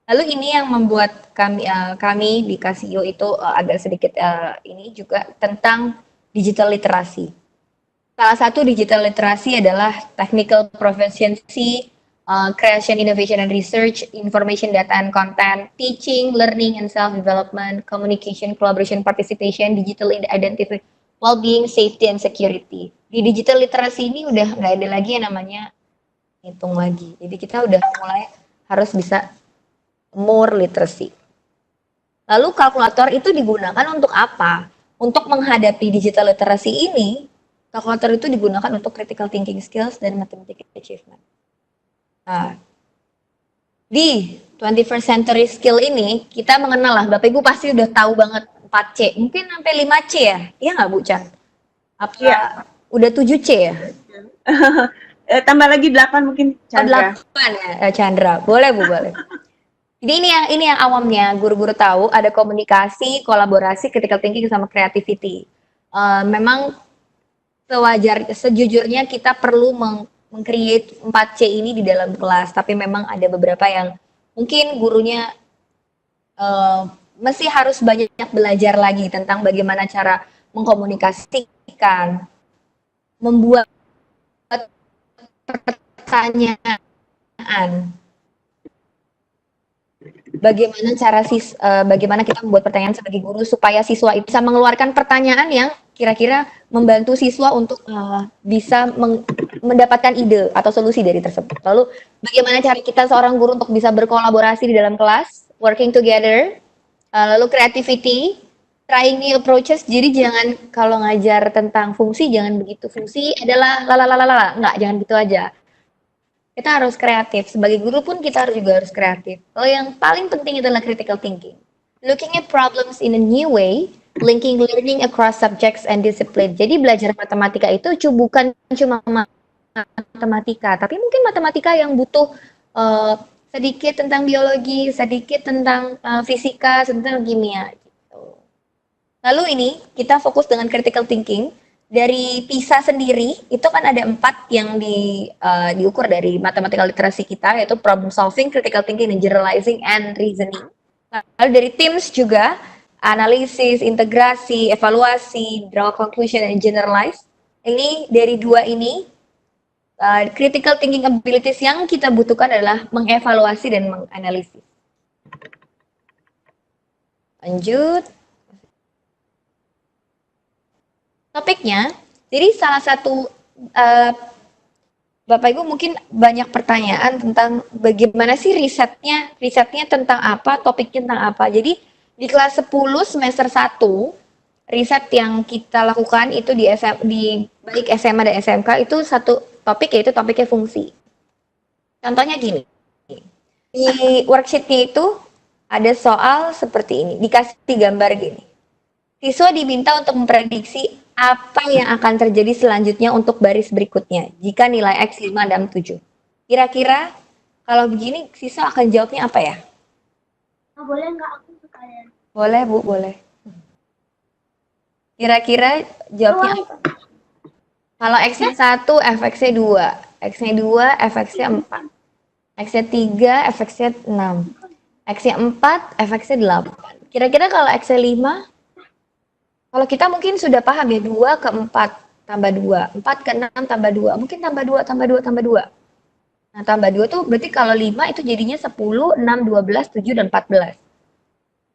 Lalu ini yang membuat kami di Casio itu agak sedikit ini juga tentang digital literasi. Salah satu digital literasi adalah technical proficiency, creation, innovation, and research, information, data, and content, teaching, learning, and self-development, communication, collaboration, participation, digital identity, well-being, safety, and security. Di digital literasi ini udah nggak ada lagi yang namanya hitung lagi. Jadi kita udah mulai harus bisa more literacy. Lalu kalkulator itu digunakan untuk apa? Untuk menghadapi digital literacy ini, kalkulator itu digunakan untuk critical thinking skills dan mathematical achievement. Nah, di 21st century skill ini, kita mengenal lah, Bapak Ibu pasti udah tahu banget 4C, mungkin sampai 5C ya? Iya nggak Bu Chan? Apa Iya. udah 7C ya? Tambah lagi 8 mungkin Chandra. 8 ya, Chandra. Boleh Bu, boleh. Jadi ini yang awamnya guru-guru tahu ada komunikasi, kolaborasi, critical thinking sama creativity. Memang sejujurnya kita perlu meng-create 4C ini di dalam kelas, tapi memang ada beberapa yang mungkin gurunya masih harus banyak belajar lagi tentang bagaimana cara mengkomunikasikan, membuat pertanyaan. Bagaimana kita membuat pertanyaan sebagai guru supaya siswa itu bisa mengeluarkan pertanyaan yang kira-kira membantu siswa untuk bisa mendapatkan ide atau solusi dari tersebut. Lalu bagaimana cara kita seorang guru untuk bisa berkolaborasi di dalam kelas, working together, lalu creativity, trying new approaches. Jadi jangan kalau ngajar tentang fungsi jangan begitu. Fungsi adalah enggak, jangan gitu aja. Kita harus kreatif. Sebagai guru pun kita juga harus kreatif. Kalau yang paling penting adalah critical thinking. Looking at problems in a new way, linking learning across subjects and discipline. Jadi belajar matematika itu bukan cuma matematika, tapi mungkin matematika yang butuh sedikit tentang biologi, sedikit tentang fisika, tentang kimia. Gitu. Lalu ini kita fokus dengan critical thinking. Dari PISA sendiri itu kan ada 4 yang diukur dari mathematical literacy kita, yaitu problem solving, critical thinking, and generalizing and reasoning. Lalu dari TIMSS juga analisis, integrasi, evaluasi, draw conclusion, and generalize. Ini dari 2 ini critical thinking abilities yang kita butuhkan adalah mengevaluasi dan menganalisis. Lanjut. Topiknya, jadi salah satu Bapak Ibu mungkin banyak pertanyaan tentang bagaimana sih risetnya tentang apa, topiknya tentang apa. Jadi di kelas 10 semester 1, riset yang kita lakukan itu di baik SMA dan SMK itu satu topik, yaitu topiknya fungsi. Contohnya gini, di worksheet-nya itu ada soal seperti ini, dikasih gambar gini. Siswa diminta untuk memprediksi apa yang akan terjadi selanjutnya untuk baris berikutnya jika nilai X 5 dan 7. Kira-kira kalau begini siswa akan jawabnya apa ya? Boleh nggak aku sekalian? Boleh Bu, boleh. Kira-kira jawabnya apa? Kalau X-nya 1, fx-nya 2. X-nya 2, fx-nya 4. X-nya 3, fx-nya 6. X-nya 4, fx-nya 8. Kira-kira kalau X-nya 5, kalau kita mungkin sudah paham ya, 2 ke 4 tambah 2, 4 ke 6 tambah 2, mungkin tambah 2, tambah 2, tambah 2. Nah, tambah 2 tuh berarti kalau 5 itu jadinya 10, 6, 12, 7, dan 14.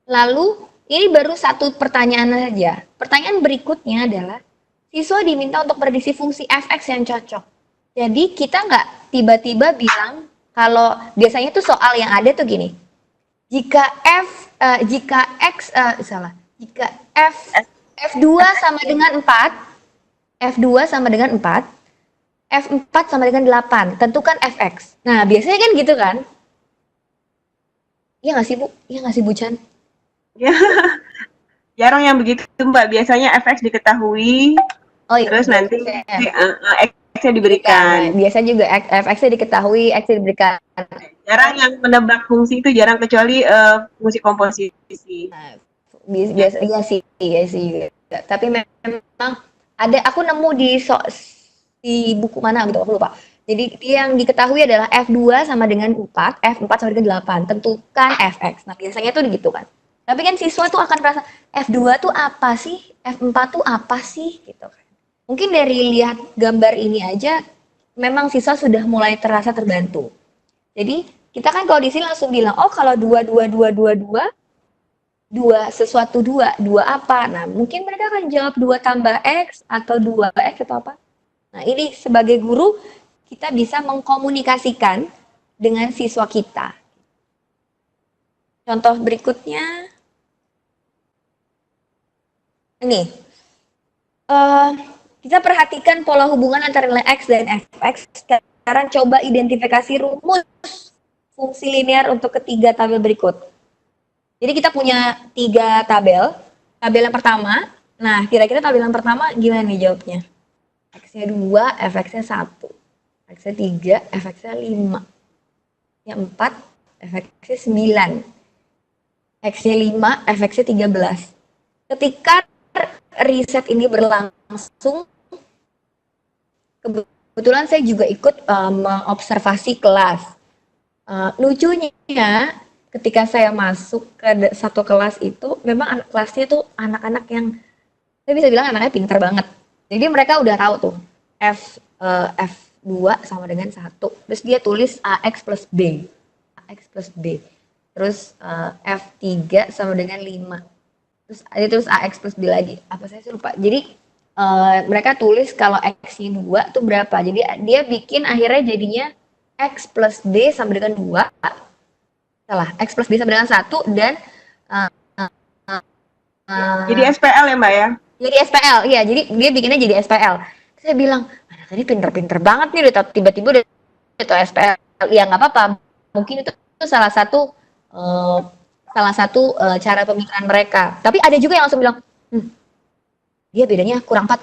Lalu, ini baru satu pertanyaan saja. Pertanyaan berikutnya adalah, siswa diminta untuk prediksi fungsi fx yang cocok. Jadi, kita nggak tiba-tiba bilang, kalau biasanya tuh soal yang ada tuh gini, jika F2 sama dengan 4, F2 sama dengan 4, F4 sama dengan 8, tentukan Fx. Nah, biasanya kan gitu kan? Iya nggak sih Bu? Iya nggak sih Bu Chan? Ya, jarang yang begitu Mbak. Biasanya FX diketahui, Oh iya, terus nanti X-nya X-nya diberikan. Nah, diberikan. biasa juga FX-nya diketahui, X-nya diberikan. Jarang yang menebak fungsi itu jarang kecuali fungsi komposisi. Nah, biasa iya sih. Tapi memang ada aku nemu di buku mana gitu aku lupa. Jadi yang diketahui adalah F2 sama dengan 4, F4 sama dengan 8. Tentukan Fx. Nah, biasanya tuh gitu kan. Tapi kan siswa tuh akan merasa F2 tuh apa sih? F4 tuh apa sih? Gitu kan. Mungkin dari lihat gambar ini aja memang siswa sudah mulai terasa terbantu. Jadi kita kan kalau di sini langsung bilang, oh kalau dua apa? Nah mungkin mereka akan jawab 2 tambah X atau 2X atau apa. Nah ini sebagai guru kita bisa mengkomunikasikan dengan siswa kita. Contoh berikutnya, ini. Kita perhatikan pola hubungan antara nilai X dan Fx. Sekarang coba identifikasi rumus fungsi linear untuk ketiga tabel berikut. Jadi kita punya 3 tabel. Tabel yang pertama, nah kira-kira tabel yang pertama gimana nih jawabnya? X-nya 2, Fx-nya 1. X-nya 3, Fx-nya 5. Yang 4, Fx-nya 9. X-nya 5, Fx-nya 13. Ketika riset ini berlangsung, kebetulan saya juga ikut mengobservasi kelas. Lucunya ketika saya masuk ke satu kelas itu, memang anak kelasnya tuh anak-anak yang saya bisa bilang anaknya pintar banget. Jadi mereka udah tahu tuh F2 sama dengan 1. Terus dia tulis AX plus B. AX plus B. Terus F3 sama dengan 5. Terus dia terus AX plus B lagi. Apa saya lupa. Jadi mereka tulis kalau X-nya 2 tuh berapa. Jadi dia bikin akhirnya jadinya X plus B sama dengan 2. Salah, X plus B sama dengan 1 dan Jadi SPL ya Mbak ya? Jadi SPL, iya. Jadi dia bikinnya jadi SPL. Saya bilang, anak tadi pinter-pinter banget nih, tiba-tiba udah itu SPL. Ya nggak apa-apa. Mungkin itu salah satu cara pemikiran mereka. Tapi ada juga yang langsung bilang, dia bedanya kurang 4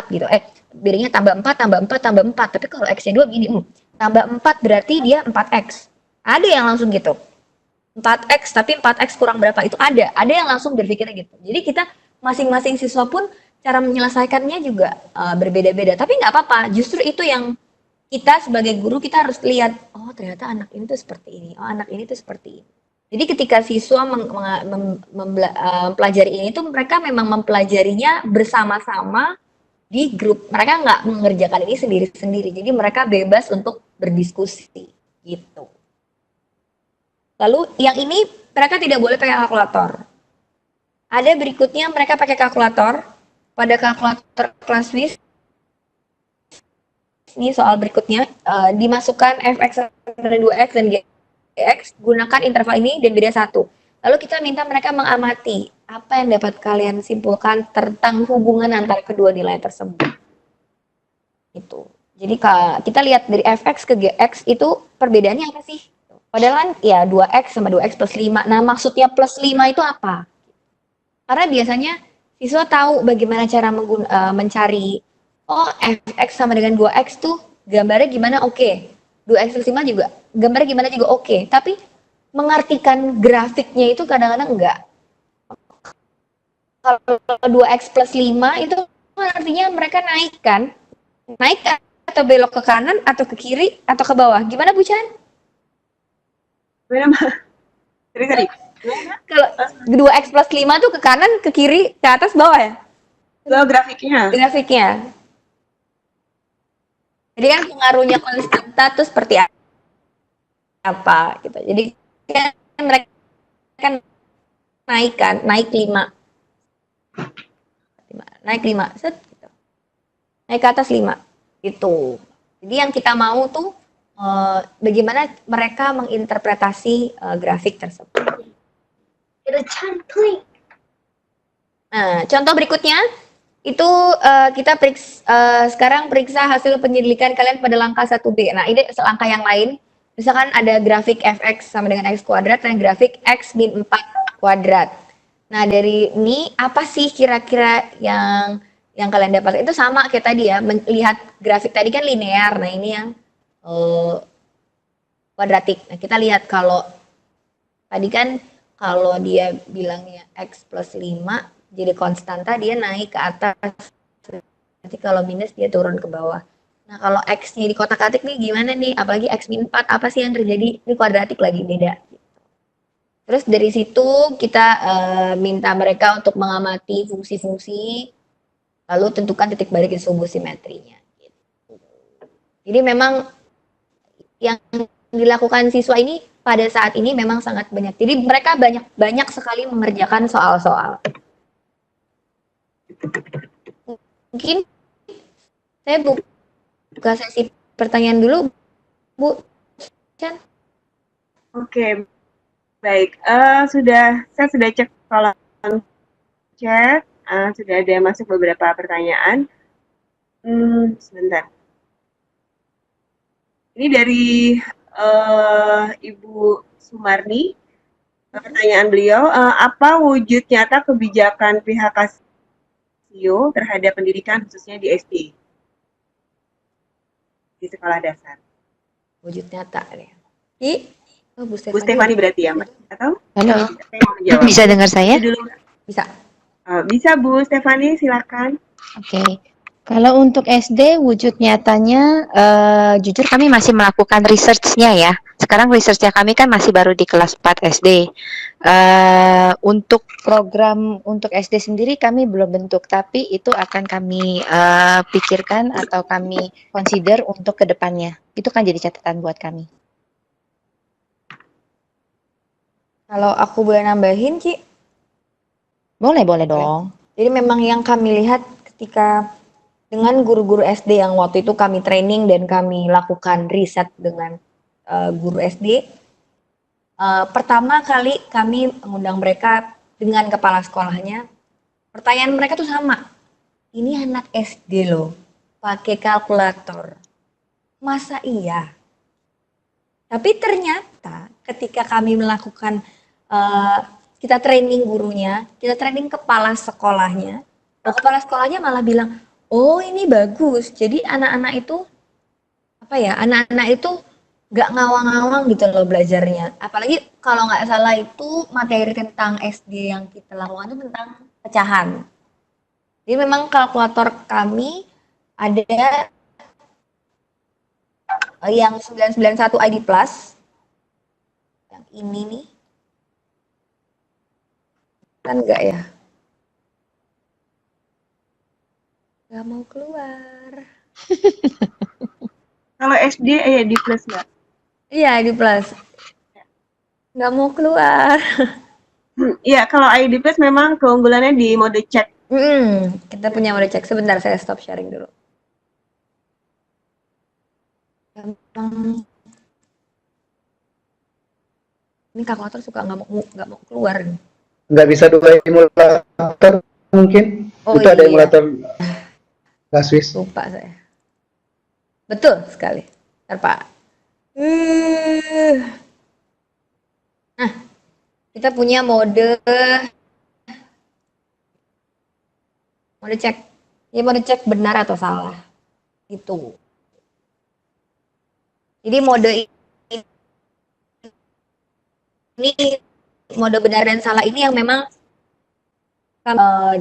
gitu. Bedanya tambah 4. Tapi kalau X-nya 2 gini, tambah 4 berarti dia 4X. Ada yang langsung gitu. 4X tapi 4X kurang berapa itu ada yang langsung berpikirnya gitu. Jadi kita masing-masing siswa pun cara menyelesaikannya juga berbeda-beda, tapi nggak apa-apa, justru itu yang kita sebagai guru kita harus lihat, oh ternyata anak ini tuh seperti ini, oh anak ini tuh seperti ini. Jadi ketika siswa mempelajari ini tuh mereka memang mempelajarinya bersama-sama di grup, mereka nggak mengerjakan ini sendiri-sendiri, jadi mereka bebas untuk berdiskusi gitu. Lalu yang ini mereka tidak boleh pakai kalkulator. Ada berikutnya mereka pakai kalkulator. Pada kalkulator kelas WIS, ini soal berikutnya, dimasukkan Fx dari 2x dan Gx, gunakan interval ini dan beda 1. Lalu kita minta mereka mengamati apa yang dapat kalian simpulkan tentang hubungan antara kedua nilai tersebut. Itu. Jadi kita lihat dari Fx ke Gx itu perbedaannya apa sih? Padahal kan ya 2x sama 2x plus 5. Nah maksudnya plus 5 itu apa? Karena biasanya siswa tahu bagaimana cara mencari, oh fx sama dengan 2x tuh gambarnya gimana, oke. 2x plus 5 juga, gambarnya gimana juga oke. Tapi mengartikan grafiknya itu kadang-kadang enggak. Kalau 2x plus 5 itu artinya mereka naik atau belok ke kanan atau ke kiri atau ke bawah. Gimana Bu Chan? Sorry. Kalau 2x plus 5 tuh ke kanan, ke kiri, ke atas, bawah ya? Lo grafiknya. Jadi kan pengaruhnya konstanta tuh seperti apa gitu. Jadi kan mereka kan naik 5. Set gitu. Naik ke atas 5. Gitu. Jadi yang kita mau tuh bagaimana mereka menginterpretasi grafik tersebut. Nah, contoh berikutnya itu kita sekarang periksa hasil penyelidikan kalian pada langkah 1B. Nah, ini langkah yang lain. misalkan ada grafik fx sama dengan x kuadrat dan grafik x min 4 kuadrat. Nah, dari ini apa sih kira-kira yang kalian dapat? Itu sama kayak tadi ya, melihat grafik tadi kan linear. Nah, ini yang kuadratik. Nah, kita lihat kalau tadi kan kalau dia bilangnya x plus 5 jadi konstanta, dia naik ke atas. Nanti kalau minus dia turun ke bawah. Nah, kalau x-nya di kotak-atik nih gimana nih? Apalagi x min 4, apa sih yang terjadi? Ini kuadratik lagi, beda. Terus dari situ kita minta mereka untuk mengamati fungsi-fungsi, lalu tentukan titik balik isobu simetrinya. Gitu. Jadi memang yang dilakukan siswa ini pada saat ini memang sangat banyak. Jadi mereka banyak sekali mengerjakan soal-soal. Mungkin saya buka sesi pertanyaan dulu, Bu Chan. Oke, baik. Saya sudah cek kolom chat, sudah ada masuk beberapa pertanyaan. Sebentar. Ini dari Ibu Sumarni. Pertanyaan beliau, apa wujud nyata kebijakan pihak Casio terhadap pendidikan khususnya di SD? Di sekolah dasar. Wujud nyata ya. Bu Bu Stefani berarti ya, Mbak? Atau? Halo, Saya mau menjawab. bisa dengar saya? Dulu. Bisa. Bisa Bu Stefani, silakan. Oke. Kalau untuk SD wujud nyatanya, jujur kami masih melakukan research-nya ya. Sekarang research-nya kami kan masih baru di kelas 4 SD. Untuk program untuk SD sendiri kami belum bentuk, tapi itu akan kami pikirkan atau kami consider untuk kedepannya. Itu kan jadi catatan buat kami. Kalau aku boleh nambahin, Ci. Boleh dong. Jadi memang yang kami lihat ketika dengan guru-guru SD yang waktu itu kami training dan kami lakukan riset dengan guru SD, pertama kali kami mengundang mereka dengan kepala sekolahnya. Pertanyaan mereka tuh sama. Ini anak SD loh, pakai kalkulator. Masa iya? Tapi ternyata ketika kami melakukan kita training gurunya, kita training kepala sekolahnya, kepala sekolahnya malah bilang, oh ini bagus. Jadi anak-anak itu anak-anak itu nggak ngawang-ngawang gitu loh belajarnya. Apalagi kalau nggak salah itu materi tentang SD yang kita lakukan itu tentang pecahan. Jadi memang kalkulator kami ada yang 991 ID Plus. Yang ini nih. Kan enggak ya? Nggak mau keluar. Kalau SD di plus Mbak. Iya, ID Plus. Nggak mau keluar. Iya, kalau ID plus memang keunggulannya di mode chat. Kita punya mode cek. Sebentar, saya stop sharing dulu. Ini kalkulator suka nggak mau keluar nih. Nggak bisa dua emulator mungkin. Oh, itu ada iya. emulator Swiss. Lupa saya. Betul sekali. Ntar Pak. Nah, kita punya mode cek. Ini mode cek benar atau salah. Gitu. Jadi mode ini mode benar dan salah ini yang memang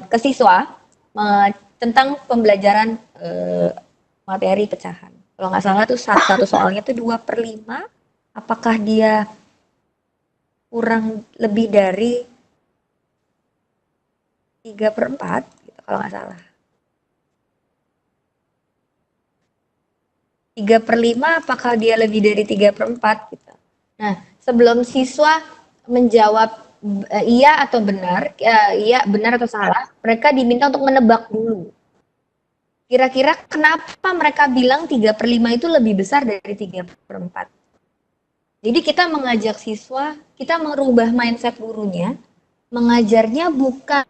ke siswa tentang pembelajaran materi pecahan. Kalau nggak salah tuh satu soalnya tuh 2/5. Apakah dia kurang lebih dari 3/4 gitu, kalau nggak salah. 3/5 apakah dia lebih dari 3/4 gitu. Nah, sebelum siswa menjawab iya atau benar, iya benar atau salah, mereka diminta untuk menebak dulu. Kira-kira kenapa mereka bilang 3/5 itu lebih besar dari 3/4? Jadi kita mengajak siswa, kita merubah mindset gurunya, mengajarnya bukan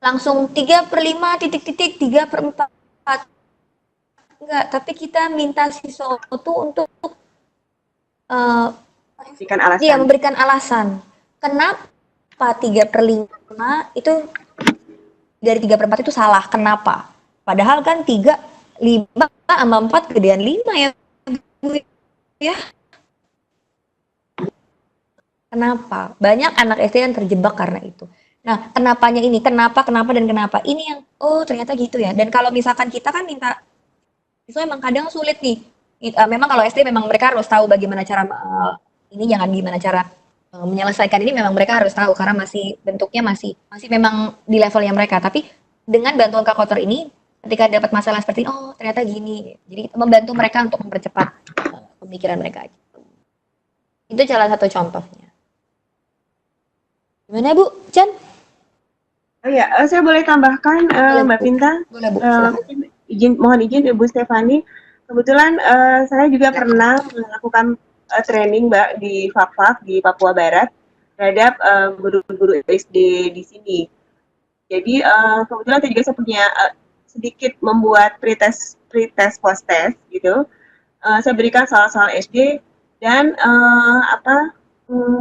langsung 3/5 titik-titik 3/4. enggak, tapi kita minta siswa itu untuk eh, Berikan alasan. dia memberikan alasan kenapa 3/5 itu dari 3/4 itu salah, kenapa? Padahal kan 3, 5 sama 4 gedean 5 ya, Bu, ya. Kenapa? Banyak anak SD yang terjebak karena itu. Nah, kenapanya ini, kenapa, dan kenapa. Ini yang, oh ternyata gitu ya. Dan kalau misalkan kita kan minta, itu emang kadang sulit nih. Memang kalau SD memang mereka harus tahu bagaimana cara, ini jangan gimana cara menyelesaikan ini, memang mereka harus tahu karena masih bentuknya masih memang di levelnya mereka. Tapi dengan bantuan kalkulator ini, ketika dapat masalah seperti ini, oh ternyata gini. Jadi membantu mereka untuk mempercepat pemikiran mereka. Itu salah satu contohnya. Gimana Bu, Chan? Oh ya, saya boleh tambahkan Boleh, Mbak Bu. Pinta? Boleh Bu, silakan. Mungkin mohon izin Ibu Stefani. Kebetulan saya juga pernah melakukan training Mbak di FAK di Papua Barat terhadap guru-guru SD di sini. Jadi kebetulan saya punya sedikit membuat pretest post test gitu. Saya berikan soal-soal SD dan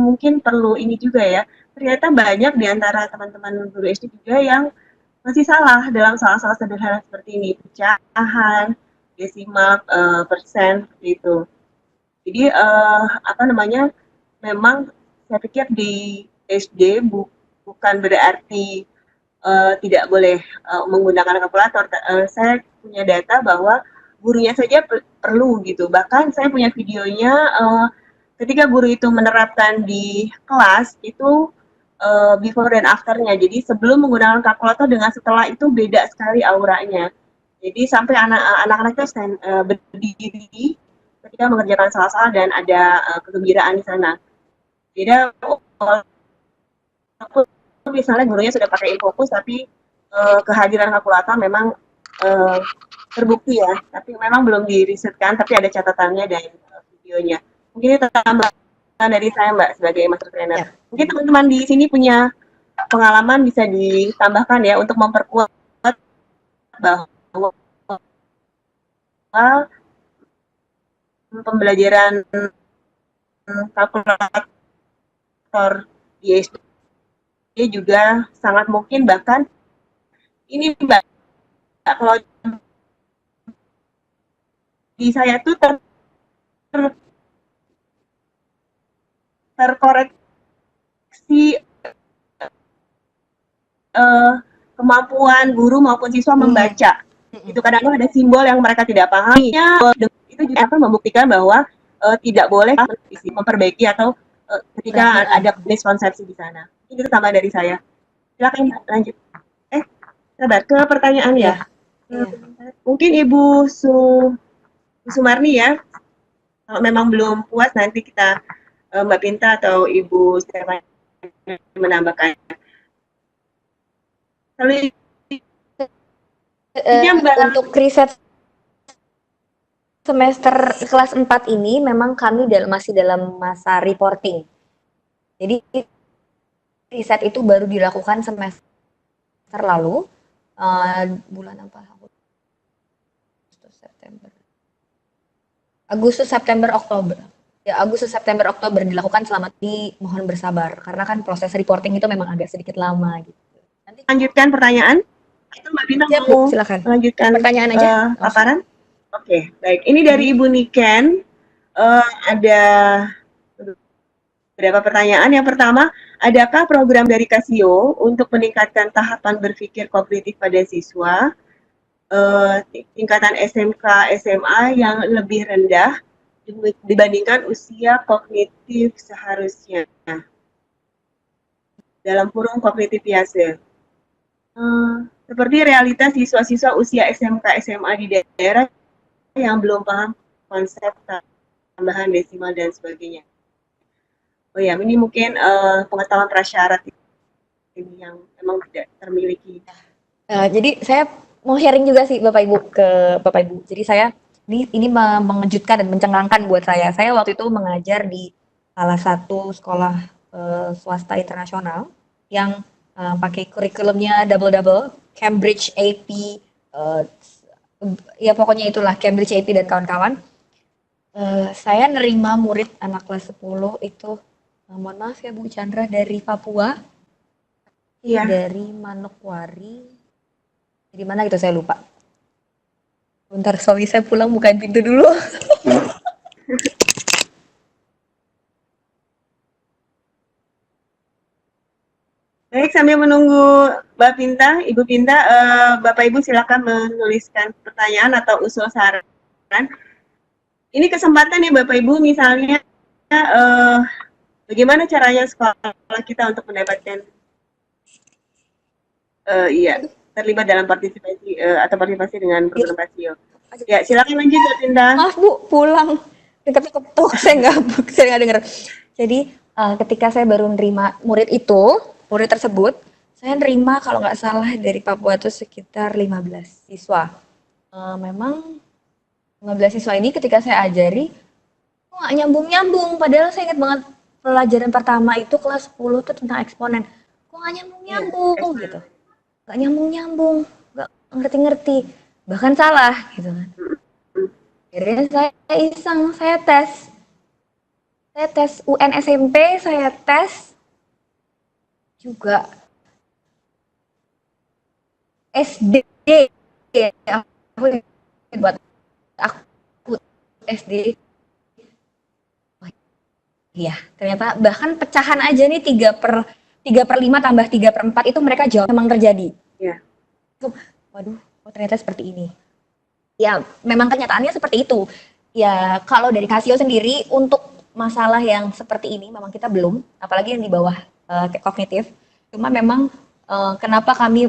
mungkin perlu ini juga ya. Ternyata banyak di antara teman-teman guru SD juga yang masih salah dalam soal-soal sederhana seperti ini, pecahan, desimal, persen, seperti itu. Jadi memang saya pikir di SD bukan berarti tidak boleh menggunakan kalkulator. Saya punya data bahwa gurunya saja perlu gitu. Bahkan saya punya videonya ketika guru itu menerapkan di kelas itu before dan afternya. Jadi sebelum menggunakan kalkulator dengan setelah itu beda sekali auranya. Jadi sampai anak-anaknya berdiri ketika mengerjakan soal-soal dan ada kegembiraan di sana. Beda walaupun misalnya gurunya sudah pakai infocus tapi kehadiran kalkulator memang terbukti ya, tapi memang belum dirisetkan, tapi ada catatannya dan videonya. Mungkin itu tambahan dari saya Mbak sebagai master trainer. Ya. Mungkin teman-teman di sini punya pengalaman bisa ditambahkan ya untuk memperkuat bahwa pembelajaran kalkulator di SD juga sangat mungkin, bahkan ini Mbak, kalau di saya tuh terkoreksi kemampuan guru maupun siswa membaca. Itu kadang-kadang ada simbol yang mereka tidak pahami. Itu juga akan membuktikan bahwa tidak boleh memperbaiki atau ketika ada miskonsepsi di sana. Itu tambah dari saya. Silakan lanjut. Sabar ke pertanyaan ya. Mungkin Ibu Sumarni ya. Kalau memang belum puas nanti kita Mbak Pinta atau Ibu Stefani menambahkan. Lalu untuk riset semester kelas 4 ini memang kami masih dalam masa reporting. Jadi riset itu baru dilakukan semester lalu, bulan apa? Agustus, September, Oktober. Ya, Agustus, September, Oktober dilakukan. Selamat mohon bersabar karena kan proses reporting itu memang agak sedikit lama gitu. Nanti lanjutkan pertanyaan. Itu Mbak Bintang mau silakan. Lanjutkan pertanyaan aja. Paparan. Oke, baik. Ini dari Ibu Niken. Ada beberapa pertanyaan. Yang pertama, adakah program dari Casio untuk meningkatkan tahapan berpikir kognitif pada siswa tingkatan SMK, SMA yang lebih rendah dibandingkan usia kognitif seharusnya? Dalam kurung kognitif biasa. Seperti realitas siswa-siswa usia SMK, SMA di daerah yang belum paham konsep tambahan desimal dan sebagainya. Oh ya, ini mungkin pengetahuan prasyarat ini yang memang tidak termiliki. Jadi saya mau sharing juga sih Bapak Ibu ke Bapak Ibu. Jadi saya ini mengejutkan dan mencengangkan buat saya. Saya waktu itu mengajar di salah satu sekolah swasta internasional yang pakai kurikulumnya double Cambridge AP ya pokoknya itulah Cambridge AP dan kawan-kawan. Saya nerima murid anak kelas 10 itu, mohon maaf ya Bu Chandra, dari Papua, Iya. dari Manokwari, di mana gitu saya lupa. Bentar, suami saya pulang, bukain pintu dulu. Baik, sambil menunggu Mbak Pinta, Ibu Pinta, Bapak Ibu silakan menuliskan pertanyaan atau usul saran. Ini kesempatan ya Bapak Ibu, misalnya bagaimana caranya sekolah kita untuk mendapatkan terlibat dalam partisipasi atau partisipasi dengan program Kasio. Ya, silakan lanjut Mbak Pinta. Maaf Bu, pulang. Ketuk-ketuk, saya nggak dengar. Jadi ketika saya baru nerima murid tersebut, saya nerima kalau nggak salah dari Papua itu sekitar 15 siswa. Memang 15 siswa ini ketika saya ajari, kok nggak nyambung-nyambung. Padahal saya ingat banget pelajaran pertama itu kelas 10 itu tentang eksponen. Kok nggak nyambung-nyambung gitu. Nggak nyambung-nyambung, nggak ngerti-ngerti. Bahkan salah gitu kan. Akhirnya saya iseng, saya tes UN SMP, saya tes juga SD ya, buat aku SD. Iya, ternyata bahkan pecahan aja nih 3/5 tambah 3/4 itu mereka jawab memang terjadi. Iya. Waduh, ternyata seperti ini. Ya, memang kenyataannya seperti itu. Ya, kalau dari Kasio sendiri untuk masalah yang seperti ini memang kita belum, apalagi yang di bawah kognitif. Cuma memang kenapa kami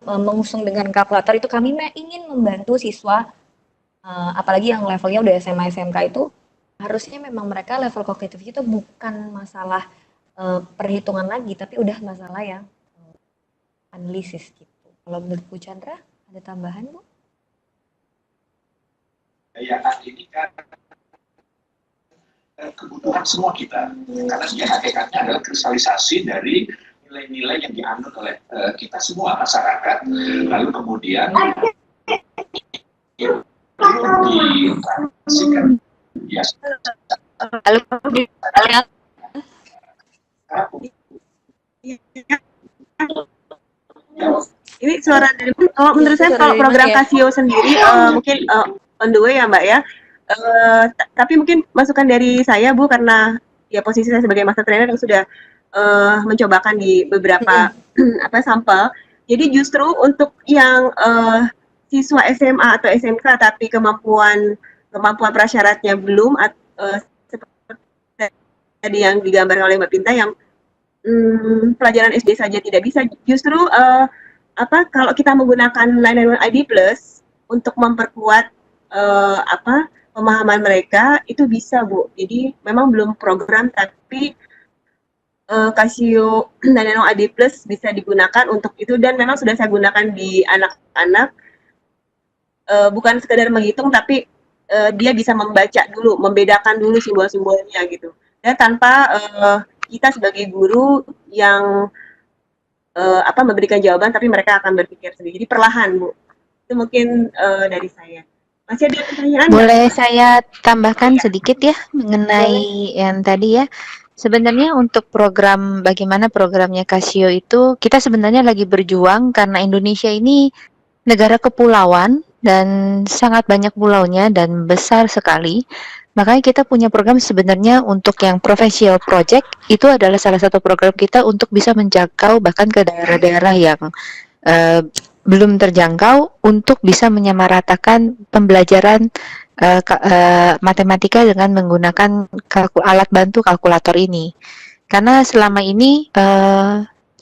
mengusung dengan kalkulator itu kami ingin membantu siswa apalagi yang levelnya udah SMA SMK itu harusnya memang mereka level kognitif itu bukan masalah perhitungan lagi tapi udah masalah yang analisis gitu. Kalau menurut Bu Chandra ada tambahan Bu? Ya, ini kan kebutuhan semua kita karena dia hakikatnya adalah kristalisasi dari nilai-nilai yang dianut oleh kita semua masyarakat lalu kemudian ditransisikan biasa Ini suara dari kalau menurut saya kalau program Kasio sendiri mungkin on the way ya Mbak ya. Tapi mungkin masukan dari saya Bu karena ya posisi saya sebagai master trainer yang sudah mencobakan di beberapa sampel. Jadi justru untuk yang siswa SMA atau SMK tapi kemampuan prasyaratnya belum seperti tadi yang digambarkan oleh Mbak Pinta yang pelajaran SD saja tidak bisa. Justru kalau kita menggunakan 991 ID Plus untuk memperkuat pemahaman mereka itu bisa Bu. Jadi memang belum program tapi Kasio 991 ID Plus bisa digunakan untuk itu dan memang sudah saya gunakan di anak-anak bukan sekedar menghitung tapi dia bisa membaca dulu, membedakan dulu simbol-simbolnya gitu. Dan tanpa kita sebagai guru yang memberikan jawaban tapi mereka akan berpikir sendiri. Jadi perlahan Bu. Itu mungkin dari saya. Masih ada pertanyaan? Boleh saya tambahkan sedikit ya mengenai yang tadi ya. Sebenarnya untuk bagaimana programnya Kasio itu kita sebenarnya lagi berjuang karena Indonesia ini negara kepulauan dan sangat banyak pulaunya dan besar sekali. Makanya kita punya program sebenarnya untuk yang professional project itu adalah salah satu program kita untuk bisa menjangkau bahkan ke daerah-daerah yang belum terjangkau untuk bisa menyamaratakan pembelajaran matematika dengan menggunakan alat bantu kalkulator ini. Karena selama ini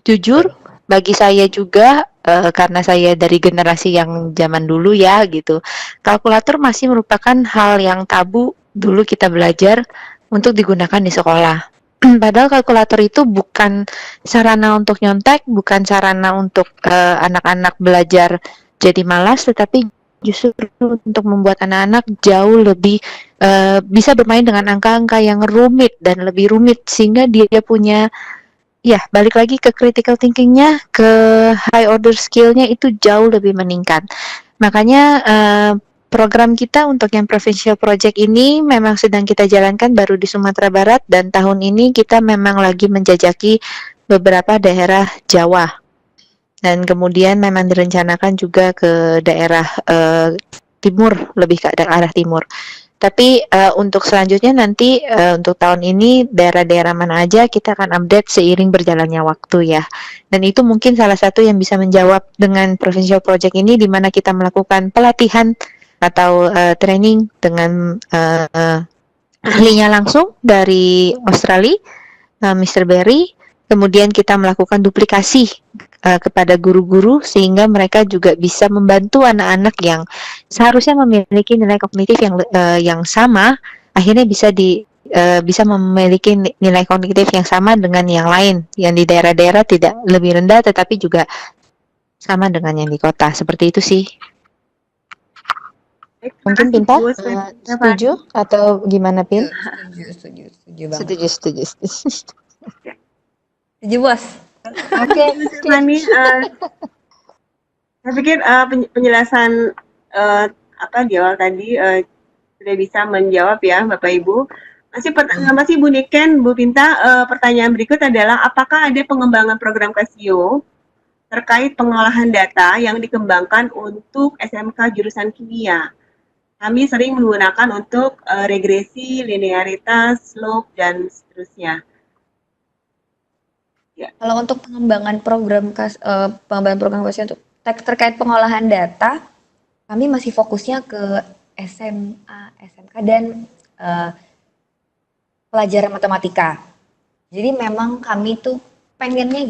jujur bagi saya juga karena saya dari generasi yang zaman dulu ya gitu, kalkulator masih merupakan hal yang tabu dulu kita belajar untuk digunakan di sekolah. Padahal kalkulator itu bukan sarana untuk nyontek, bukan sarana untuk anak-anak belajar jadi malas, tetapi justru untuk membuat anak-anak jauh lebih bisa bermain dengan angka-angka yang rumit dan lebih rumit sehingga dia punya balik lagi ke critical thinking-nya, ke high order skill-nya itu jauh lebih meningkat. Makanya program kita untuk yang Provincial Project ini memang sedang kita jalankan baru di Sumatera Barat, dan tahun ini kita memang lagi menjajaki beberapa daerah Jawa. Dan kemudian memang direncanakan juga ke daerah timur, lebih ke arah timur. Tapi untuk selanjutnya nanti untuk tahun ini daerah-daerah mana aja kita akan update seiring berjalannya waktu ya. Dan itu mungkin salah satu yang bisa menjawab dengan Provincial Project ini, di mana kita melakukan pelatihan atau training dengan ahlinya langsung dari Australia, Mr. Berry. Kemudian kita melakukan duplikasi kepada guru-guru sehingga mereka juga bisa membantu anak-anak yang seharusnya memiliki nilai kognitif yang sama, akhirnya bisa memiliki nilai kognitif yang sama dengan yang lain yang di daerah-daerah tidak lebih rendah tetapi juga sama dengan yang di kota. Seperti itu sih. Mungkin Pinta setuju atau gimana, Pin? Setuju banget. Setuju. Setuju, Bos. Oke, Fani, saya pikir penjelasan di awal tadi sudah bisa menjawab ya Bapak Ibu. Masih Bu Niken, Bu Pinta, pertanyaan berikut adalah apakah ada pengembangan program Casio terkait pengolahan data yang dikembangkan untuk SMK jurusan kimia? Kami sering menggunakan untuk regresi, linearitas, slope, dan seterusnya. Kalau untuk pengembangan program Casio untuk terkait pengolahan data, kami masih fokusnya ke SMA, SMK, dan pelajaran matematika. Jadi memang kami tuh pengennya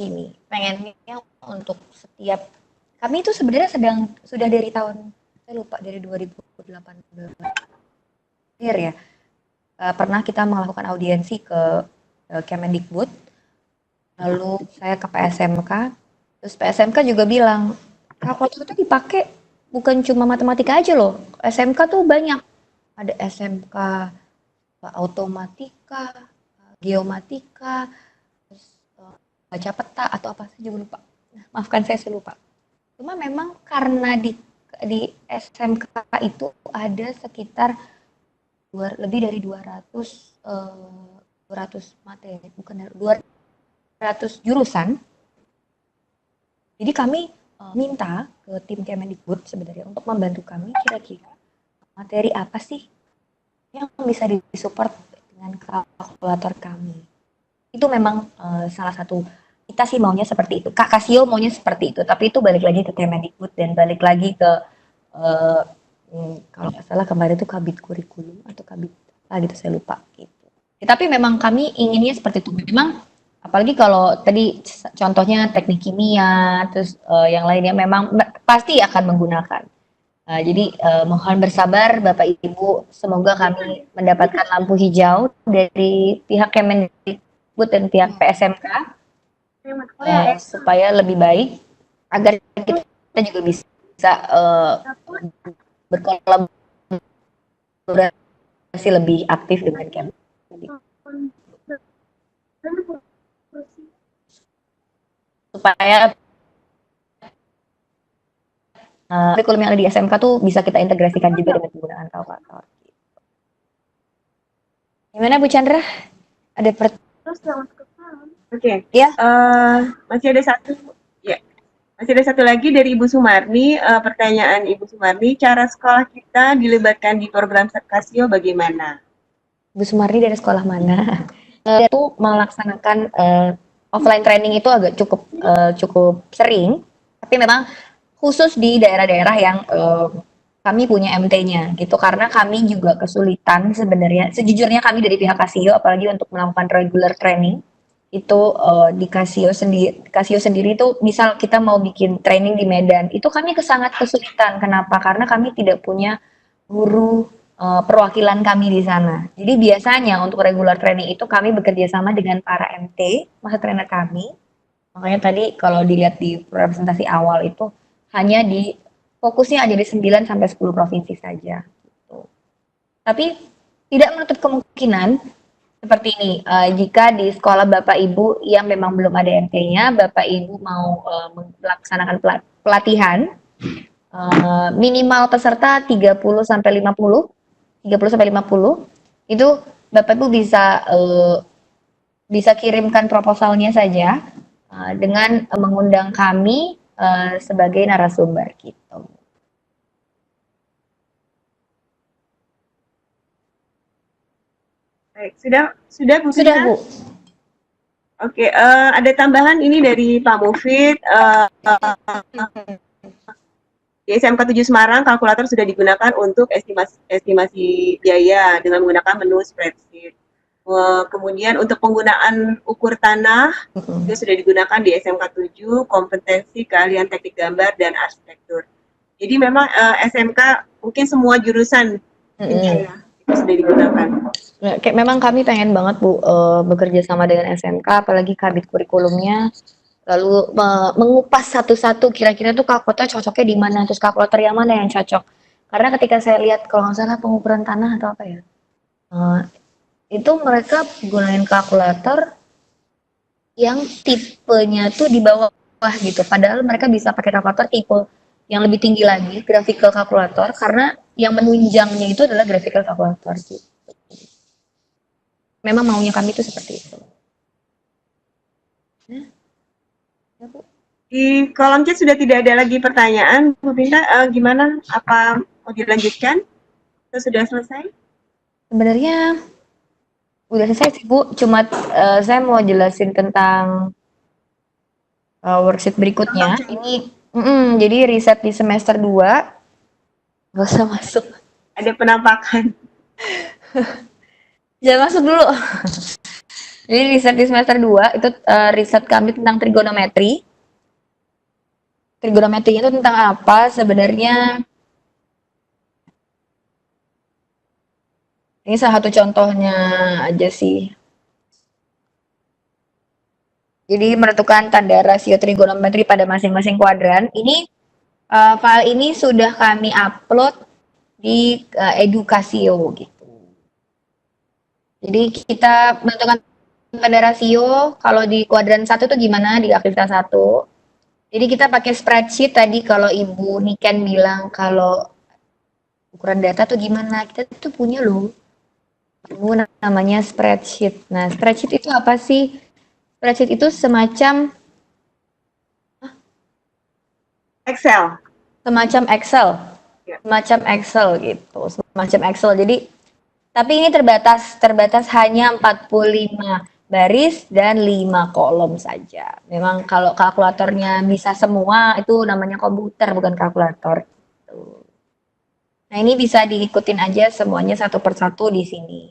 untuk setiap, kami itu sebenarnya sudah dari tahun, saya lupa, dari 2018 ya, pernah kita melakukan audiensi ke Kemendikbud. Lalu saya ke PSMK, terus PSMK juga bilang, kalkulator itu dipakai bukan cuma matematika aja loh, SMK tuh banyak. Ada SMK automatika, geomatika, terus baca peta atau apa, saya juga lupa. Maafkan saya lupa. Cuma memang karena di SMK itu ada sekitar lebih dari 200 materi, bukan 200 jurusan. Jadi kami minta ke tim Kemendikbud sebenarnya untuk membantu kami kira-kira materi apa sih yang bisa disupport dengan kalkulator kami. Itu memang salah satu, kita sih maunya seperti itu. Kak Casio maunya seperti itu, tapi itu balik lagi ke Kemendikbud dan balik lagi ke kalau nggak salah kemarin itu Kabit Kurikulum atau Kabit gitu, saya lupa gitu. Tapi memang kami inginnya seperti itu. Memang apalagi kalau tadi contohnya teknik kimia, terus yang lainnya memang pasti akan menggunakan. Jadi mohon bersabar Bapak Ibu, semoga kami mendapatkan lampu hijau dari pihak Kemendikbud dan pihak PSMK supaya lebih baik, agar kita juga bisa berkolaborasi lebih aktif dengan Kemendikbud. Supaya kurikulum yang ada di SMK tuh bisa kita integrasikan juga dengan penggunaan kalkulator. Gimana Bu Chandra? Ada Oke. Ya. Masih ada satu lagi dari Ibu Sumarni. Pertanyaan Ibu Sumarni, cara sekolah kita dilibatkan di program Casio bagaimana? Bu Sumarni dari sekolah mana? Itu melaksanakan offline training itu agak cukup sering, tapi memang khusus di daerah-daerah yang kami punya MT-nya gitu, karena kami juga kesulitan sebenarnya. Sejujurnya kami dari pihak Casio, apalagi untuk melakukan regular training itu di Casio sendiri itu, misal kita mau bikin training di Medan, itu kami sangat kesulitan. Kenapa? Karena kami tidak punya guru perwakilan kami di sana. Jadi biasanya untuk regular training itu kami bekerja sama dengan para MT, master trainer kami. Makanya tadi kalau dilihat di presentasi awal itu hanya fokusnya ada di 9 sampai 10 provinsi saja. Gitu. Tapi tidak menutup kemungkinan seperti ini. Jika di sekolah Bapak Ibu yang memang belum ada MT-nya, Bapak Ibu mau melaksanakan pelatihan, minimal peserta 30 sampai 50, itu Bapak Ibu bisa kirimkan proposalnya saja dengan mengundang kami sebagai narasumber gitu. Baik, sudah Bu Sudah Vina? Bu. Oke, ada tambahan ini dari Pak Mufid. Di SMK 7 Semarang, kalkulator sudah digunakan untuk estimasi biaya dengan menggunakan menu spreadsheet. Kemudian untuk penggunaan ukur tanah itu sudah digunakan di SMK 7, kompetensi keahlian teknik gambar dan arsitektur. Jadi memang SMK mungkin semua jurusan ya, itu sudah digunakan. Kayak memang kami pengen banget Bu bekerja sama dengan SMK, apalagi kabit kurikulumnya, lalu mengupas satu-satu kira-kira tuh kalkulator cocoknya di mana, terus kalkulator yang mana yang cocok. Karena ketika saya lihat kalau nggak salah pengukuran tanah atau apa ya, itu mereka gunain kalkulator yang tipenya tuh di bawah gitu. Padahal mereka bisa pakai kalkulator tipe yang lebih tinggi lagi, graphical calculator, karena yang menunjangnya itu adalah graphical calculator gitu. Memang maunya kami itu seperti itu. Nah, ya Bu. Di kolom chat sudah tidak ada lagi pertanyaan. Bu Binta, gimana? Apa mau dilanjutkan? Atau sudah selesai? Sebenarnya udah selesai sih Bu, cuma saya mau jelasin tentang worksheet berikutnya. Ini jadi riset di semester 2 nggak usah masuk. Ada penampakan. Jangan masuk dulu. Jadi riset di semester 2 itu riset kami tentang trigonometri. Trigonometrinya itu tentang apa? Sebenarnya ini salah satu contohnya aja sih. Jadi menentukan tanda rasio trigonometri pada masing-masing kuadran. Ini file ini sudah kami upload di Edukasio gitu. Jadi kita menentukan tanda rasio kalau di kuadran 1 itu gimana di aktivitas 1. Jadi kita pakai spreadsheet tadi, kalau Ibu Niken bilang kalau ukuran data tuh gimana, kita tuh punya loh. Namanya spreadsheet. Nah, spreadsheet itu apa sih? Spreadsheet itu semacam Excel. Semacam Excel. Ya. Semacam Excel gitu. Semacam Excel. Jadi tapi ini terbatas hanya 45 baris dan 5 kolom saja. Memang kalau kalkulatornya bisa semua itu namanya komputer bukan kalkulator. Gitu. Nah, ini bisa diikutin aja semuanya satu persatu di sini.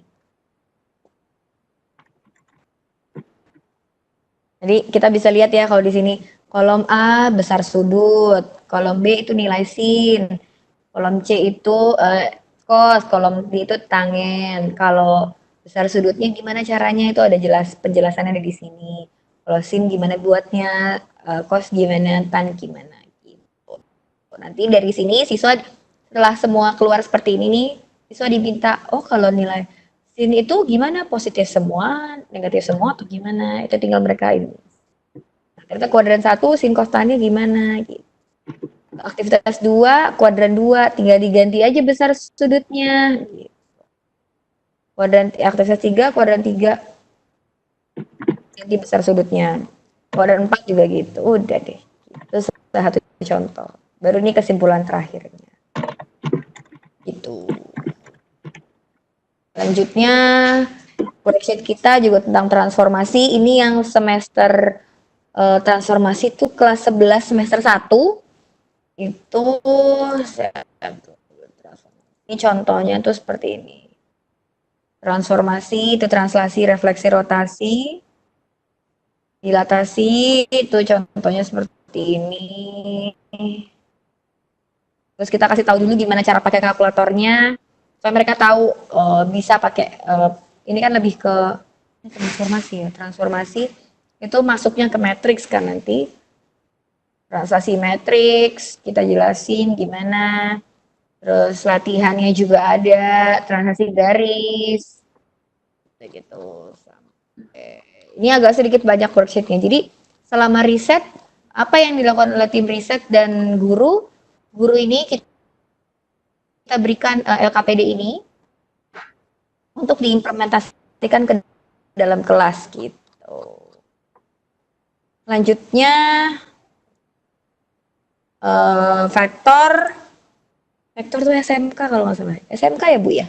Jadi kita bisa lihat ya kalau di sini kolom A besar sudut, kolom B itu nilai sin, kolom C itu cos, kolom D itu tangen. Kalau besar sudutnya gimana caranya itu ada penjelasannya ada di sini. Kalau sin gimana buatnya, cos gimana, tan gimana gitu. Nanti dari sini siswa setelah semua keluar seperti ini nih, siswa diminta, oh kalau nilai sin itu gimana, positif semua, negatif semua atau gimana, itu tinggal mereka ini. Nah, ternyata kuadran 1 sin cos tannya gimana gitu. Aktivitas 2, kuadran 2, tinggal diganti aja besar sudutnya gitu. Aktivitas 3, kuadran 3 ganti besar sudutnya. Kuadran 4 juga gitu, udah deh. Itu salah satu contoh. Baru ini kesimpulan terakhirnya. Gitu. Selanjutnya, worksheet kita juga tentang transformasi. Ini yang semester transformasi itu kelas 11 semester 1. Itu ini contohnya tuh seperti ini. Transformasi itu translasi, refleksi, rotasi. Dilatasi itu contohnya seperti ini. Terus kita kasih tahu dulu gimana cara pakai kalkulatornya. Supaya mereka tahu bisa pakai ini kan lebih ke transformasi ya. Transformasi itu masuknya ke matriks kan nanti. Translasi matriks kita jelasin gimana. Terus latihannya juga ada, translasi garis. Gitu. Ini agak sedikit banyak worksheetnya. Jadi selama riset apa yang dilakukan oleh tim riset dan guru guru ini kita berikan LKPD ini untuk diimplementasikan ke dalam kelas gitu. Selanjutnya vektor tuh SMK kalau nggak salah. SMK ya Bu ya?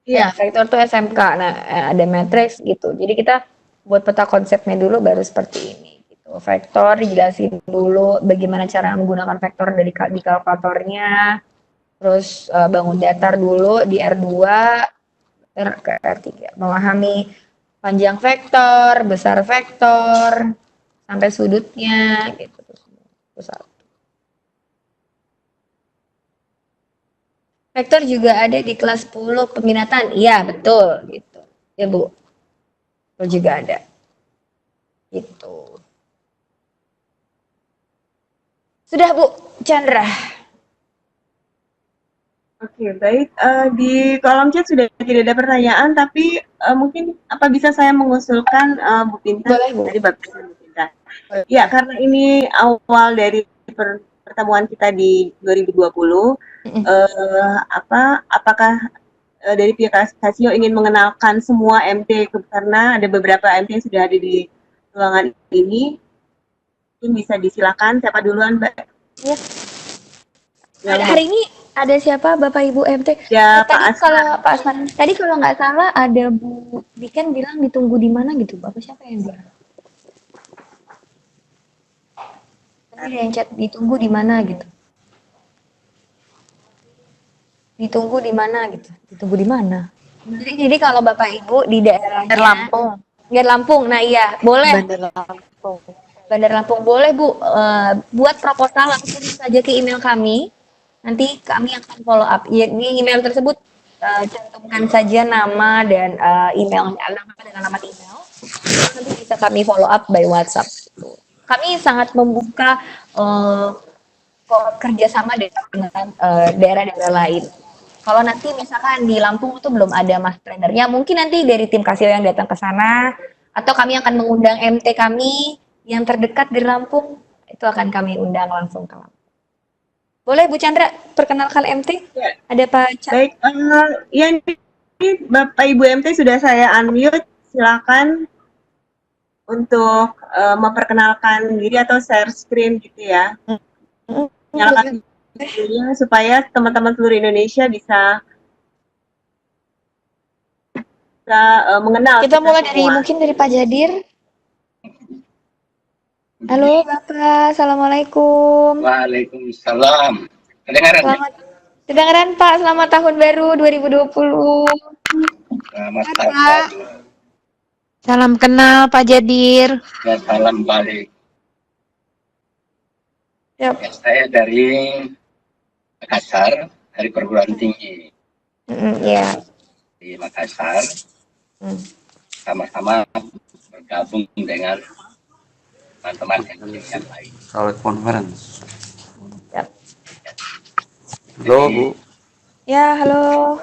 Iya. Nah, vektor tuh SMK. Nah, ada matriks gitu. Jadi kita buat peta konsepnya dulu baru seperti ini. Gitu. Vektor dijelasin dulu bagaimana cara menggunakan vektor di kalkulatornya. Terus bangun datar dulu di R2 ke R3. Memahami panjang vektor, besar vektor, sampai sudutnya gitu. Terus vektor juga ada di kelas 10 peminatan. Iya, betul gitu. Ya, Bu. Betul juga ada. Gitu. Sudah, Bu Chandra. Oke, baik. Di kolom chat sudah tidak ada pertanyaan, tapi mungkin apa bisa saya mengusulkan Bu Pinta? Boleh, Bu. Tadi Bu Pinta. Ya, karena ini awal dari pertemuan kita di 2020, apakah dari pihak Casio ingin mengenalkan semua MT karena ada beberapa MT yang sudah ada di ruangan ini? Mungkin bisa disilakan. Siapa duluan, Mbak? Ya. Hari ini ada siapa Bapak Ibu MT? Ya, tadi Pak Asman. kalau Pak Asman, tadi kalau nggak salah ada Bu Diken bilang ditunggu di mana gitu, Bapak siapa yang bilang? Tadi ada yang chat ditunggu di mana gitu. Ditunggu di mana gitu. Ditunggu di mana? Jadi kalau Bapak Ibu di daerahnya Bandar Lampung. Nah iya, boleh. Bandar Lampung boleh Bu, buat proposal langsung saja ke email kami. Nanti kami akan follow up. Ya, di email tersebut cantumkan saja nama dan emailnya, nama dan alamat email. Nanti bisa kami follow up by WhatsApp. Kami sangat membuka kerjasama dengan daerah-daerah lain. Kalau nanti misalkan di Lampung itu belum ada master trainernya, mungkin nanti dari tim Casio yang datang ke sana, atau kami akan mengundang MT kami yang terdekat di Lampung, itu akan kami undang langsung ke Lampung. Boleh Bu Chandra perkenalkan MT? Ya. Ada Pak Chandra. Baik, ya ini Bapak Ibu MT sudah saya unmute, silakan untuk memperkenalkan diri atau share screen gitu ya. Nyalakan videonya supaya teman-teman seluruh Indonesia bisa mengenal Kita mulai dari semua. mungkin dari Pak Jadir. Halo Bapak, Assalamualaikum. Waalaikumsalam. Kedengaran? Kedengaran Pak, selamat tahun baru 2020. Selamat Pak. tahun baru. Salam kenal Pak Jadir. Ya, salam balik. Yap. Ya, saya dari Makassar, dari perguruan tinggi Iya. di Makassar. Sama-sama bergabung dengan teman-teman yang lain. Kalau conference. Yap. Halo Bu. Ya, halo.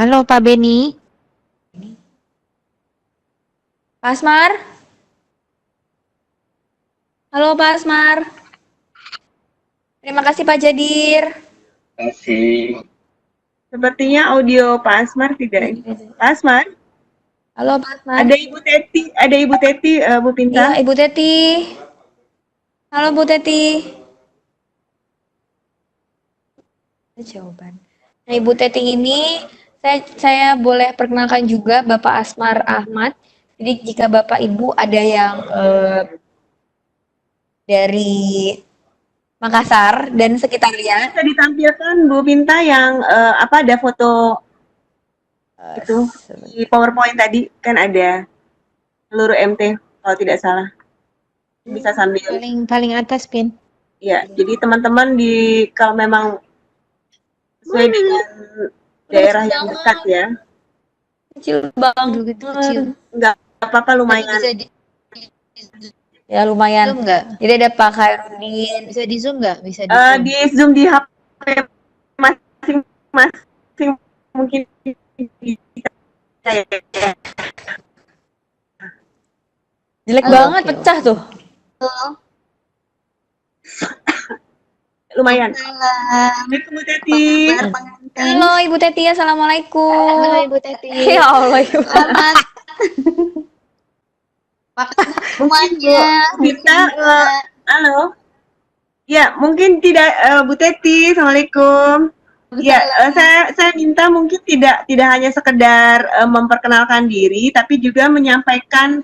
Halo Pak Beni. Pak Asmar. Halo Pak Asmar. Terima kasih Pak Jadir. Terima kasih. Sepertinya audio Pak Asmar tidak. Pak Asmar? Halo Pak Asmar. Ada Ibu Teti, Bu Pinta. Iya, Ibu Teti. Halo Bu Teti. Ada jawaban. Nah, Ibu Teti ini saya boleh perkenalkan juga Bapak Asmar Ahmad. Jadi jika Bapak Ibu ada yang dari Makassar dan sekitarnya, Bisa ditampilkan Bu Pinta yang ada foto itu di PowerPoint tadi kan ada seluruh MT kalau tidak salah. Bisa sambil Paling atas, Pin. ya. Jadi teman-teman kalau memang sesuai dengan daerah yang dekat ya. kecil banget. Kecil. Enggak apa-apa, lumayan. Ya lumayan. Zoom nggak? Jadi ada Pak Khairudin. Bisa di zoom nggak? Bisa di zoom. Di zoom di HP masing-masing mungkin bisa ya. Jelek Oh, banget, oke, pecah tuh. Lumayan. Salam. Assalamualaikum Bu Apa Teti. kabar pengantin? Halo Ibu Teti, Assalamualaikum. Halo Ibu Teti. Ya Allah, Ibu. Selamat. Apa kabar semuanya? Kita, halo. Ya, mungkin tidak Bu Teti. Assalamualaikum. Ya, saya minta mungkin tidak hanya sekedar memperkenalkan diri, tapi juga menyampaikan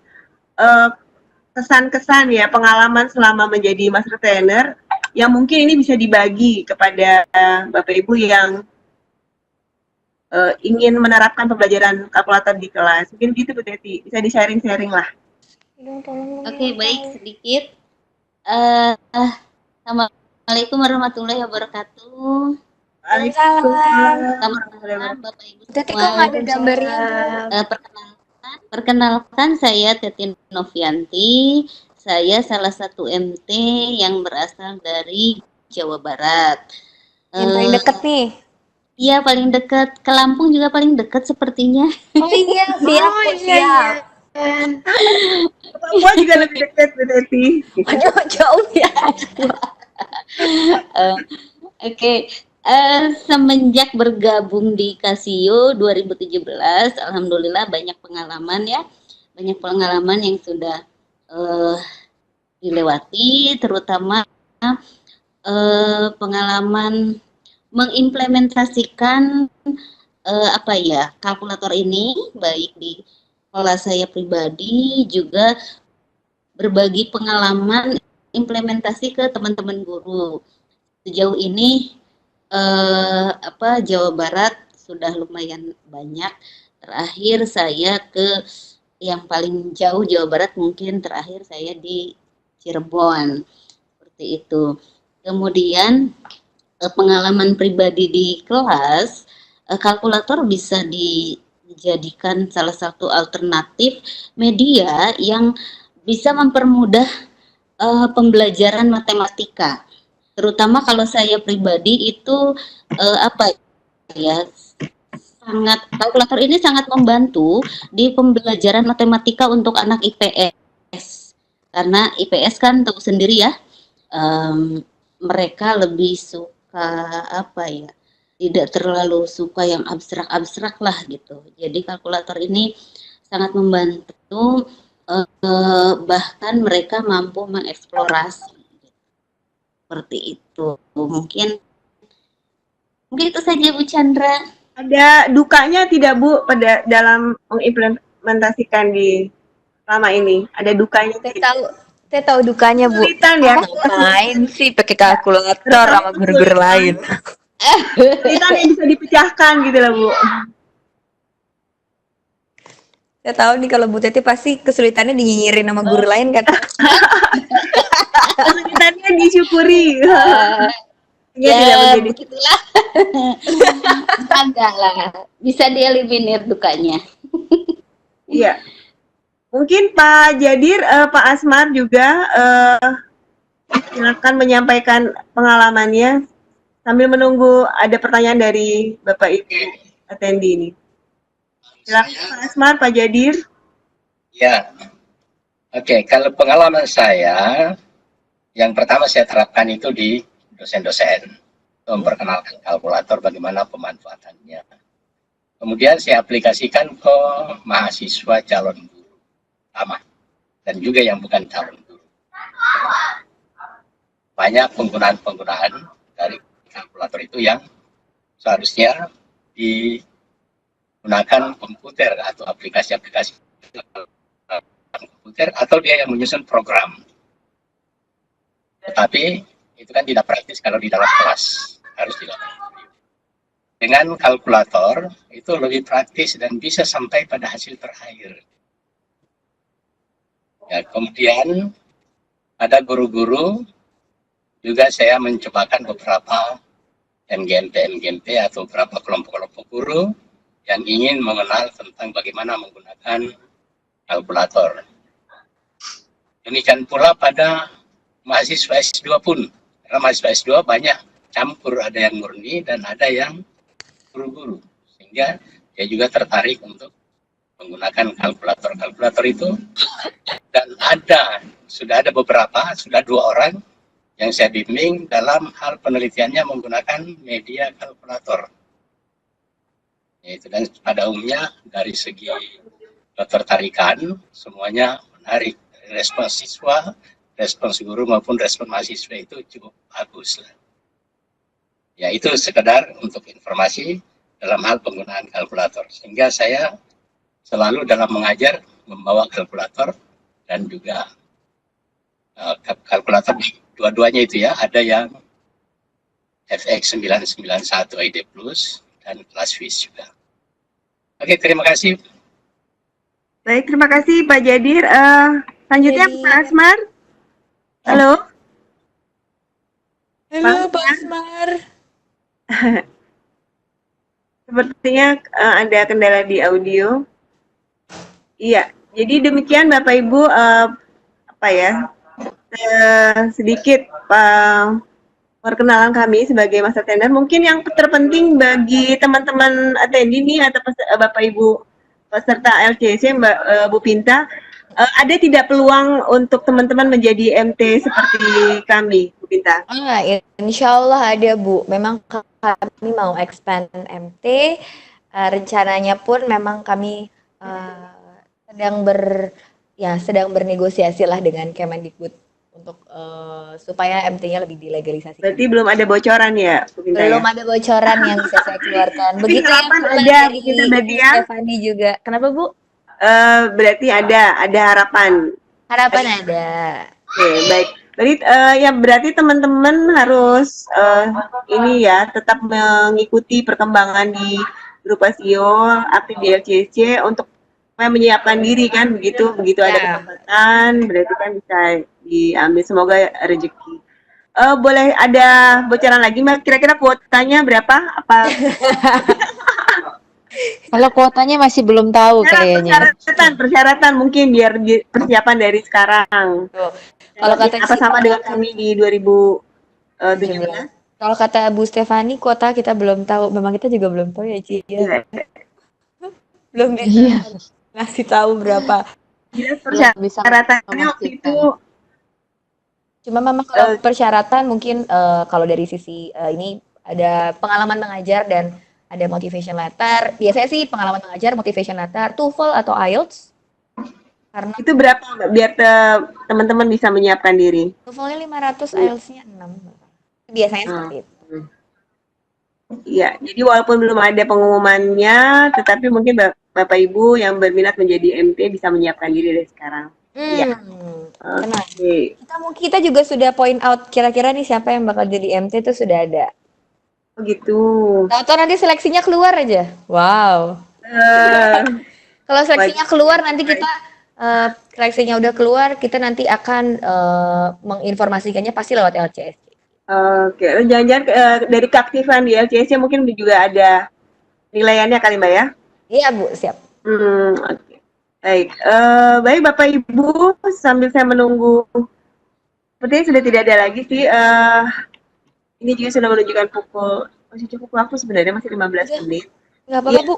kesan-kesan ya pengalaman selama menjadi master trainer yang mungkin ini bisa dibagi kepada Bapak Ibu yang ingin menerapkan pembelajaran kalkulator di kelas. Mungkin gitu Bu Teti, bisa di-sharing-sharing lah. Oke, baik sedikit. Assalamualaikum warahmatullahi wabarakatuh. Waalaikumsalam. Selamat malam Bapak Ibu Teti kok semua. nggak ada gambarnya, Bu? Perkenalkan saya Teti Novianti. Saya salah satu MT yang berasal dari Jawa Barat. Yang paling deket nih. Iya, paling dekat. Ke Lampung juga paling dekat sepertinya. Oh iya, siap, siap. Papua juga lebih dekat Bu Teti. Waduh, jauh ya. Oke. Semenjak bergabung di Casio 2017, alhamdulillah banyak pengalaman ya, banyak pengalaman yang sudah dilewati, terutama pengalaman mengimplementasikan kalkulator ini baik di kelas saya pribadi, juga berbagi pengalaman implementasi ke teman-teman guru. Sejauh ini Jawa Barat sudah lumayan banyak. Terakhir saya ke yang paling jauh Jawa Barat, mungkin terakhir saya di Cirebon, seperti itu. Kemudian pengalaman pribadi di kelas, kalkulator bisa dijadikan salah satu alternatif media yang bisa mempermudah pembelajaran matematika. Terutama kalau saya pribadi itu kalkulator ini sangat membantu di pembelajaran matematika untuk anak IPS. Karena IPS kan tahu sendiri ya, mereka lebih suka tidak terlalu suka yang abstrak-abstrak lah gitu. Jadi kalkulator ini sangat membantu, bahkan mereka mampu mengeksplorasi. Seperti itu. Mungkin itu saja Bu Chandra. Ada dukanya tidak Bu pada dalam mengimplementasikan di selama ini? Ada dukanya? Saya tahu dukanya Bu. Kesulitan ya? Ngapain sih pakai kalkulator sama guru-guru lain? Kesulitan yang bisa dipecahkan gitu lah Bu. Saya tahu nih kalau Bu Teti pasti kesulitannya dinyinyirin sama guru lain kan? Kesulitannya disyukuri. Ya, begitulah. Ada lah, bisa dieliminir dukanya. Iya. Mungkin Pak Jadir, Pak Asmar juga silakan menyampaikan pengalamannya sambil menunggu ada pertanyaan dari Bapak Ibu atendi ini. Silakan Pak Asmar, Pak Jadir. Ya, oke. Kalau pengalaman saya, yang pertama saya terapkan itu di dosen-dosen, memperkenalkan kalkulator, bagaimana pemanfaatannya. Kemudian saya aplikasikan ke mahasiswa calon guru sama, dan juga yang bukan calon guru. Banyak penggunaan dari kalkulator itu yang seharusnya digunakan komputer atau aplikasi-aplikasi komputer, atau dia yang menyusun program. Tetapi itu kan tidak praktis kalau di dalam kelas, harus dilakukan. Dengan kalkulator itu lebih praktis dan bisa sampai pada hasil terakhir. Ya, kemudian ada guru-guru juga saya mencobakan beberapa MGMP atau beberapa kelompok-kelompok guru yang ingin mengenal tentang bagaimana menggunakan kalkulator. Demikian pula pada mahasiswa S2 pun, karena mahasiswa S2 banyak campur, ada yang murni dan ada yang guru-guru, sehingga dia juga tertarik untuk menggunakan kalkulator itu, dan ada sudah ada beberapa, sudah 2 orang yang saya bimbing dalam hal penelitiannya menggunakan media kalkulator. Yaitu, dan pada umumnya dari segi ketertarikan semuanya menarik. Respons siswa, respons guru maupun respons mahasiswa itu cukup bagus lah. Ya itu sekedar untuk informasi dalam hal penggunaan kalkulator. Sehingga saya selalu dalam mengajar membawa kalkulator dan juga kalkulator di dua-duanya itu ya. Ada yang FX 991 ID Plus dan ClassWiz juga. Oke, terima kasih. Baik, terima kasih Pak Jadir. Selanjutnya Pak Asmar. Halo. Halo Pak Asmar. Sepertinya ada kendala di audio. Iya, jadi demikian Bapak Ibu, sedikit perkenalan kami sebagai Master Trainer. Mungkin yang terpenting bagi teman-teman attendee nih atau Bapak Ibu peserta LCC, Bu Pinta, ada tidak peluang untuk teman-teman menjadi MT seperti kami, Bu Pinta? Insya Allah ada Bu. Memang kami mau expand MT. Rencananya pun memang kami sedang bernegosiasi lah dengan Kemendikbud untuk supaya MT-nya lebih dilegalisasi. Berarti belum ada bocoran ya, Bu Pinta? Belum ya? ada bocoran yang bisa saya keluarkan. Begitu Begitu harapan yang ada, dari begitu berarti ya? Stefani juga. Kenapa Bu? Berarti ada harapan. Harapan ada. Oke, baik. Berarti teman-teman harus tetap mengikuti perkembangan di grup ASIO, aktif di LCC untuk menyiapkan diri kan, begitu ada kesempatan berarti kan bisa diambil, semoga rezeki. Boleh ada bocoran lagi Mbak, kira-kira kuotanya berapa? Apa? Kalau kuotanya masih belum tahu kayaknya. Persyaratan mungkin biar persiapan dari sekarang. Kalau kata apa sama dengan kami di 2017? Kalau kata Bu Stefani, kuota kita belum tahu. Memang kita juga belum tahu ya, Ci. Belum bisa ngasih tahu berapa. Persyaratannya waktu itu. Cuma memang kalau persyaratan mungkin kalau dari sisi ini ada pengalaman mengajar dan ada motivation letter. Biasanya sih pengalaman mengajar, motivation letter, TOEFL atau IELTS. Karena itu berapa Mbak? Biar teman-teman bisa menyiapkan diri. TOEFL-nya 500, IELTS-nya 6. Biasanya seperti itu. Iya, jadi walaupun belum ada pengumumannya, tetapi mungkin Bapak Ibu yang berminat menjadi MT bisa menyiapkan diri dari sekarang. Iya. Okay. Kita juga sudah point out kira-kira nih siapa yang bakal jadi MT itu sudah ada. Oh gitu. Tahu nanti seleksinya keluar aja. Wow. Kalau seleksinya keluar nanti kita seleksinya udah keluar, kita nanti akan menginformasikannya pasti lewat LCS. Oke, jangan-jangan dari keaktifan di LCS mungkin juga ada nilaiannya kali Mbak ya? Iya Bu, siap. Oke. Baik, baik Bapak Ibu, sambil saya menunggu, sepertinya sudah tidak ada lagi sih. Ini juga sudah menunjukkan pukul, masih cukup waktu sebenarnya, masih 15 menit. Nggak apa-apa Bu.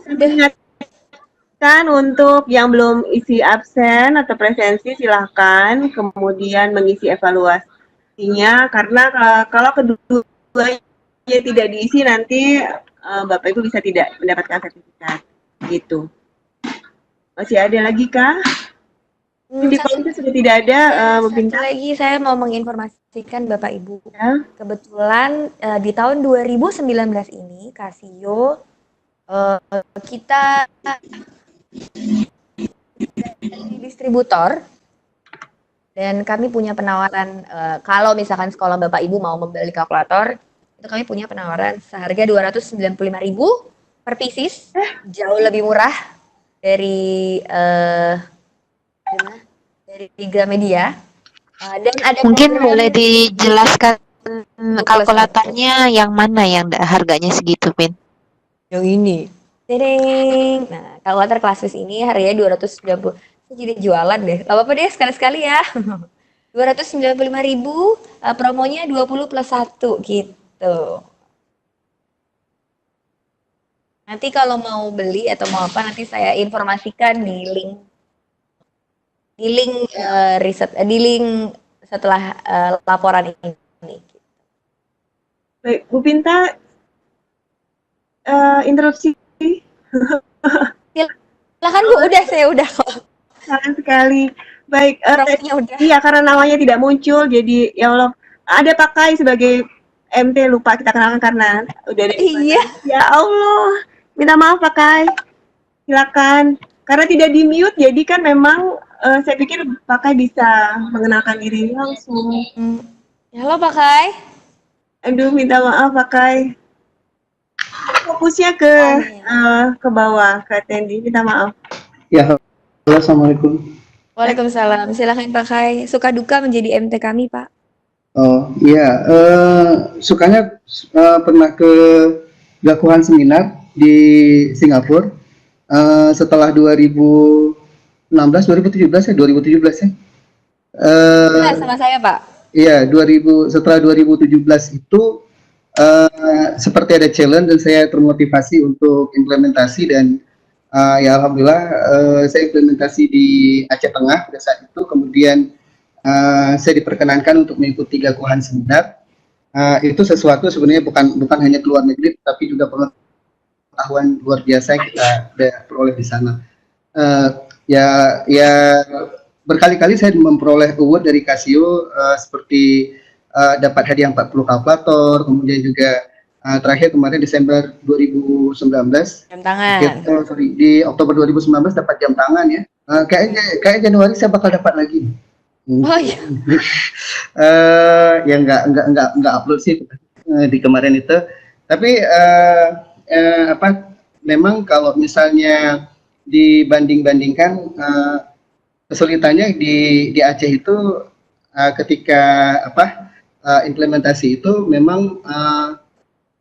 Kan untuk yang belum isi absen atau presensi silahkan kemudian mengisi evaluasinya, karena kalau keduanya tidak diisi nanti Bapak Ibu bisa tidak mendapatkan sertifikat gitu. Masih ada lagi kah? Di kolom itu sudah tidak ada. Satu lagi saya mau menginformasikan Bapak Ibu. Ya. Kebetulan di tahun 2019 ini Casio kita distributor dan kami punya penawaran kalau misalkan sekolah Bapak Ibu mau membeli kalkulator, itu kami punya penawaran seharga 295.000 per pieces, jauh lebih murah dari Gramedia. Dan ada mungkin boleh dijelaskan kalkulatornya yang mana yang harganya segitu, Pin? Yang ini. Ding. Nah, kalkulator ClassWiz ini harganya 290. Saya jadi jualan deh. Gak apa-apa deh, sekali-sekali ya. 295.000, promonya 20 plus 1 gitu. Nanti kalau mau beli atau mau apa nanti saya informasikan di link di link di link setelah laporan ini. Baik, Bu Pinta, interupsi. Silakan Bu, saya udah kok. Sayang sekali. Baik, Promosinya udah. iya karena namanya tidak muncul, jadi ya Allah, ada Pakai sebagai MT, lupa kita kenalkan karena udah ada. Iya. Ya Allah, minta maaf Pakai. Silakan. Karena tidak di mute, jadi kan memang saya pikir Pakai bisa mengenalkan diri langsung. Halo Pakai. Aduh, minta maaf Pakai. Fokusnya ke bawah, ke attendee. Minta maaf. Ya, halo, assalamualaikum. Waalaikumsalam. Silakan Pakai. Suka duka menjadi MT kami, Pak. Oh iya, sukanya pernah ke Gakuhan seminar di Singapura setelah 2017 ya. Benar sama saya, Pak. Iya, setelah 2017 itu seperti ada challenge dan saya termotivasi untuk implementasi dan ya alhamdulillah saya implementasi di Aceh Tengah pada saat itu. Kemudian saya diperkenankan untuk mengikuti Gakuhan seminar. Itu sesuatu sebenarnya bukan hanya ke luar negeri, tapi juga pengetahuan luar biasa yang kita peroleh di sana. Ya berkali-kali saya memperoleh award dari Casio seperti dapat hadiah 40 kalkulator, kemudian juga terakhir kemarin Desember 2019 jam tangan. Di Oktober 2019 dapat jam tangan ya. Kayak Januari saya bakal dapat lagi. Oh iya. Ya nggak upload sih di kemarin itu. Tapi memang kalau misalnya dibanding-bandingkan kesulitannya di Aceh itu ketika implementasi itu memang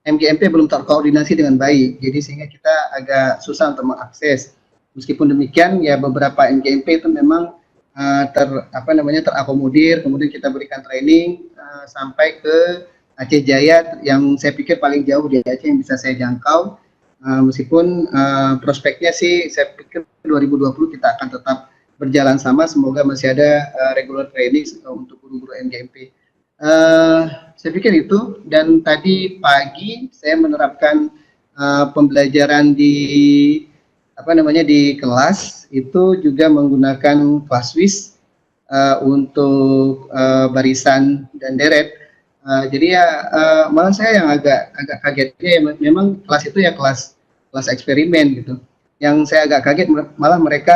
MGMP belum terkoordinasi dengan baik, jadi sehingga kita agak susah untuk mengakses. Meskipun demikian ya beberapa MGMP itu memang terakomodir, kemudian kita berikan training sampai ke Aceh Jaya yang saya pikir paling jauh di Aceh yang bisa saya jangkau. Meskipun prospeknya sih saya pikir 2020 kita akan tetap berjalan sama, semoga masih ada regular training untuk guru-guru MGMP. Saya pikir itu, dan tadi pagi saya menerapkan pembelajaran di kelas itu juga menggunakan ClassWiz untuk barisan dan deret. Jadi ya malah saya yang agak kagetnya memang kelas itu ya kelas eksperimen gitu. Yang saya agak kaget malah mereka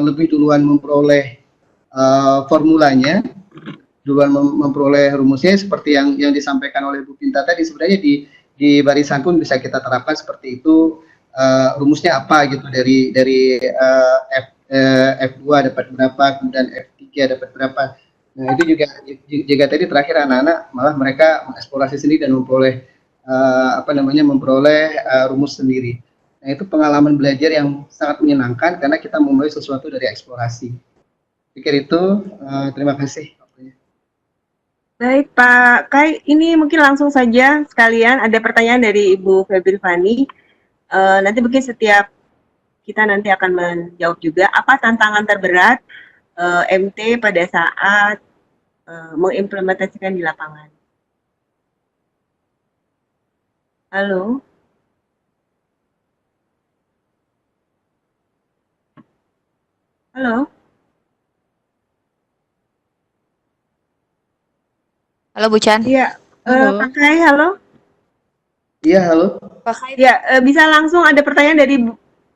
lebih duluan memperoleh formulanya, duluan memperoleh rumusnya seperti yang disampaikan oleh Bu Pinta tadi. Sebenarnya di barisan pun bisa kita terapkan seperti itu. Rumusnya apa gitu dari F2 dapat berapa, kemudian F3 dapat berapa. Nah itu juga tadi terakhir anak-anak malah mereka mengeksplorasi sendiri dan memperoleh rumus sendiri. Nah itu pengalaman belajar yang sangat menyenangkan karena kita memulai sesuatu dari eksplorasi. Pikir itu, terima kasih. Baik Pak Kai, ini mungkin langsung saja sekalian ada pertanyaan dari Ibu Febri Fani. Nanti mungkin setiap kita nanti akan menjawab juga apa tantangan terberat MT pada saat mengimplementasikan di lapangan. Halo. Halo. Halo Bu Chan. Iya, Pak Kai, halo. Iya, halo. Pak Kai. Ya, bisa langsung ada pertanyaan dari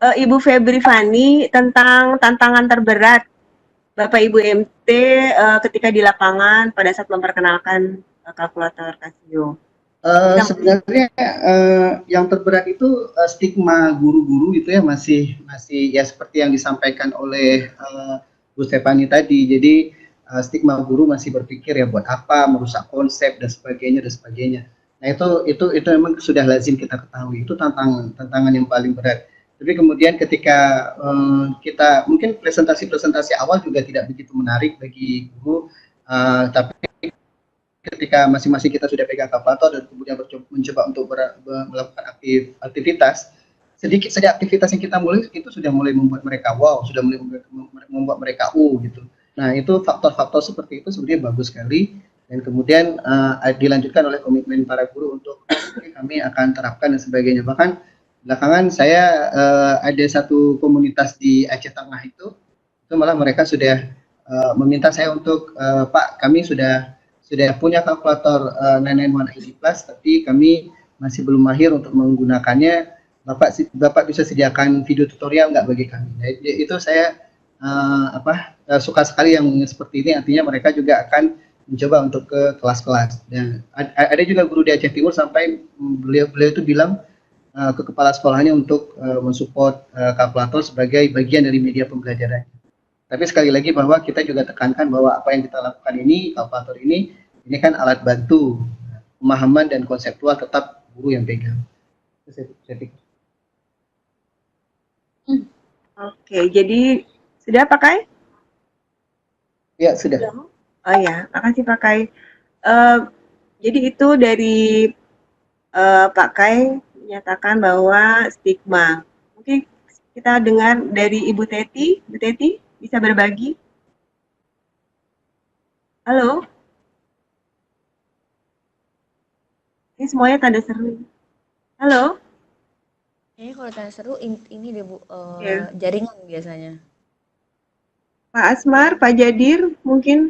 Ibu Febri Fani tentang tantangan terberat Bapak Ibu MT ketika di lapangan pada saat memperkenalkan kalkulator Casio. Sebenarnya yang terberat itu stigma guru-guru itu ya masih ya seperti yang disampaikan oleh Bu Stefani tadi. Jadi stigma guru masih berpikir ya buat apa merusak konsep dan sebagainya. Nah itu memang sudah lazim kita ketahui, itu tantangan yang paling berat. Tapi kemudian ketika kita mungkin presentasi awal juga tidak begitu menarik bagi guru, tapi ketika masing-masing kita sudah pegang kalkulator dan kemudian mencoba untuk melakukan aktivitas, sedikit saja aktivitas yang kita mulai itu sudah mulai membuat mereka wow, sudah mulai membuat mereka gitu. Nah, itu faktor-faktor seperti itu sebenarnya bagus sekali, dan kemudian dilanjutkan oleh komitmen para guru untuk kami akan terapkan dan sebagainya. Bahkan belakangan saya ada satu komunitas di Aceh Tengah itu malah mereka sudah meminta saya untuk Pak, kami sudah punya kalkulator 991 ID Plus, tapi kami masih belum mahir untuk menggunakannya. Bapak bisa sediakan video tutorial nggak bagi kami? Nah, itu saya suka sekali yang seperti ini. Artinya mereka juga akan mencoba untuk ke kelas-kelas. Dan ada juga guru di Aceh Timur sampai beliau itu bilang ke kepala sekolahnya untuk mensupport kalkulator sebagai bagian dari media pembelajaran. Tapi sekali lagi bahwa kita juga tekankan bahwa apa yang kita lakukan ini, kalkulator ini kan alat bantu, pemahaman dan konseptual tetap guru yang pegang. Saya pikir. Oke, jadi sudah pakai? Ya, sudah. Oh ya, makasih Pak Kai. Jadi itu dari Pak Kai menyatakan bahwa stigma. Mungkin kita dengar dari Ibu Teti. Ibu Teti bisa berbagi? Halo? Ini semuanya tanda seru. Halo? Kalau tanda seru ini deh Bu, Ya. jaringan biasanya. Pak Asmar, Pak Jadir, mungkin?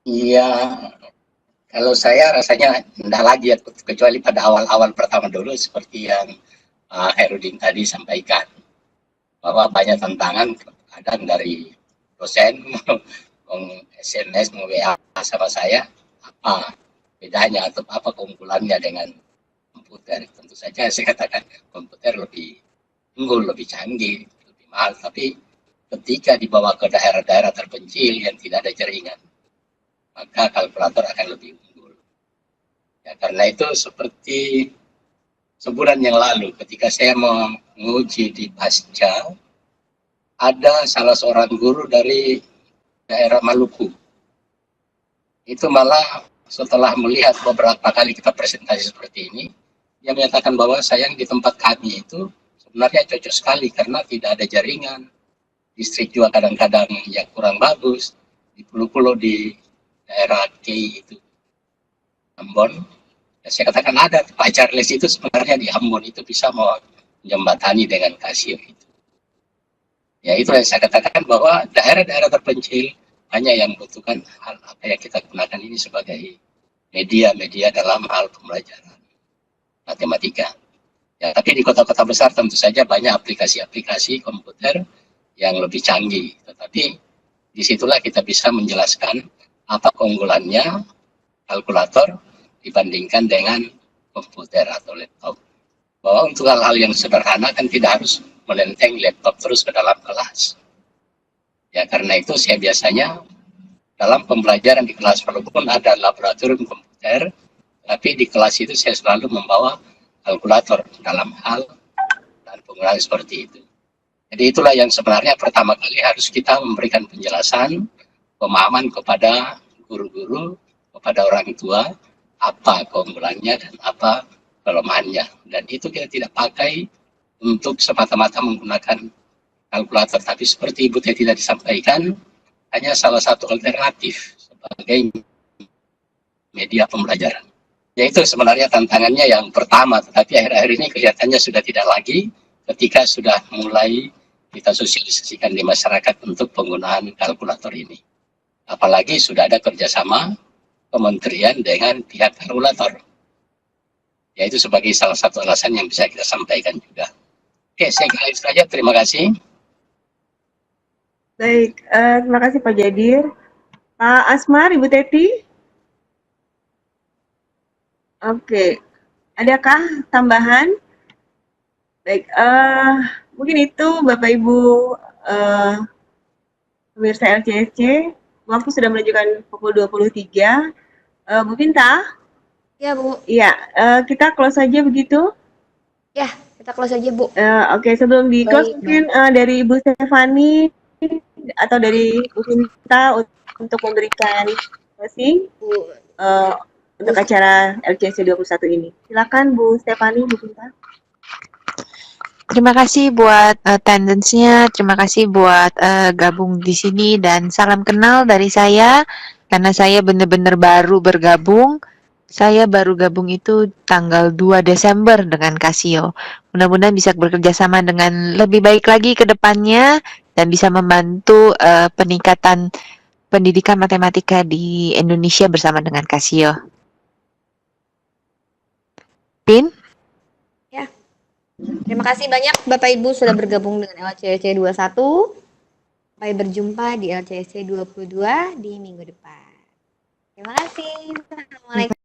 Iya, kalau saya rasanya enggak lagi ya, kecuali pada awal-awal pertama dulu seperti yang Herudin tadi sampaikan, bahwa banyak tantangan kadang dari dosen SMS mau WA sama saya, apa bedanya atau apa keunggulannya dengan komputer. Tentu saja saya katakan komputer lebih unggul, lebih canggih, lebih mahal, tapi ketika dibawa ke daerah-daerah terpencil yang tidak ada jaringan, maka kalkulator akan lebih unggul. Ya, karena itu seperti sebulan yang lalu ketika saya menguji di Pasca, ada salah seorang guru dari daerah Maluku. Itu malah setelah melihat beberapa kali kita presentasi seperti ini, dia menyatakan bahwa sayang di tempat kami itu sebenarnya cocok sekali karena tidak ada jaringan. Listrik juga kadang-kadang yang kurang bagus. Di pulau-pulau di daerah Kei itu, Ambon, saya katakan ada Pak Charles itu sebenarnya di Ambon itu bisa menjembatani dengan Casio itu. Ya, itu yang saya katakan bahwa daerah-daerah terpencil hanya yang membutuhkan hal apa yang kita gunakan ini sebagai media dalam hal pembelajaran matematika. Ya, tapi di kota-kota besar tentu saja banyak aplikasi-aplikasi komputer yang lebih canggih. Tetapi disitulah kita bisa menjelaskan apa keunggulannya kalkulator dibandingkan dengan komputer atau laptop. Bahwa untuk hal-hal yang sederhana kan tidak harus menenteng laptop terus ke dalam kelas. Ya, karena itu saya biasanya dalam pembelajaran di kelas walaupun ada laboratorium komputer, tapi di kelas itu saya selalu membawa kalkulator dalam hal dan penggunaan seperti itu. Jadi itulah yang sebenarnya pertama kali harus kita memberikan penjelasan, pemahaman kepada guru-guru, kepada orang tua, apa keunggulannya dan apa kelemahannya. Dan itu kita tidak pakai untuk semata-mata menggunakan kalkulator. Tapi seperti Ibu Teti tadi disampaikan, hanya salah satu alternatif sebagai media pembelajaran. Yaitu sebenarnya tantangannya yang pertama, tetapi akhir-akhir ini kelihatannya sudah tidak lagi ketika sudah mulai kita sosialisasikan di masyarakat untuk penggunaan kalkulator ini. Apalagi sudah ada kerjasama kementerian dengan pihak kalkulator. Yaitu sebagai salah satu alasan yang bisa kita sampaikan juga. Oke, saya kira itu saja. Terima kasih. Baik, terima kasih Pak Jadir. Pak Asmar, Ibu Teti? Oke, adakah tambahan? Baik, mungkin itu Bapak Ibu pemirsa LCSC, waktu sudah menunjukkan pukul 23. Bu Pinta? Ya Bu. Iya, kita close saja begitu? Ya, kita close aja Bu. Oke, sebelum di close mungkin dari Ibu Stefani atau dari Bu Pinta untuk memberikan closing untuk acara LCSC 21 ini. Silakan Bu Stefani, Bu Pinta. Terima kasih buat attendance-nya, terima kasih buat gabung di sini, dan salam kenal dari saya, karena saya benar-benar baru bergabung. Saya baru gabung itu tanggal 2 Desember dengan Casio. Mudah-mudahan bisa bekerja sama dengan lebih baik lagi ke depannya dan bisa membantu peningkatan pendidikan matematika di Indonesia bersama dengan Casio. Pin? Ya. Terima kasih banyak Bapak Ibu sudah bergabung dengan LCC 21. Sampai berjumpa di LCC 22 di minggu depan. Terima kasih. Assalamualaikum.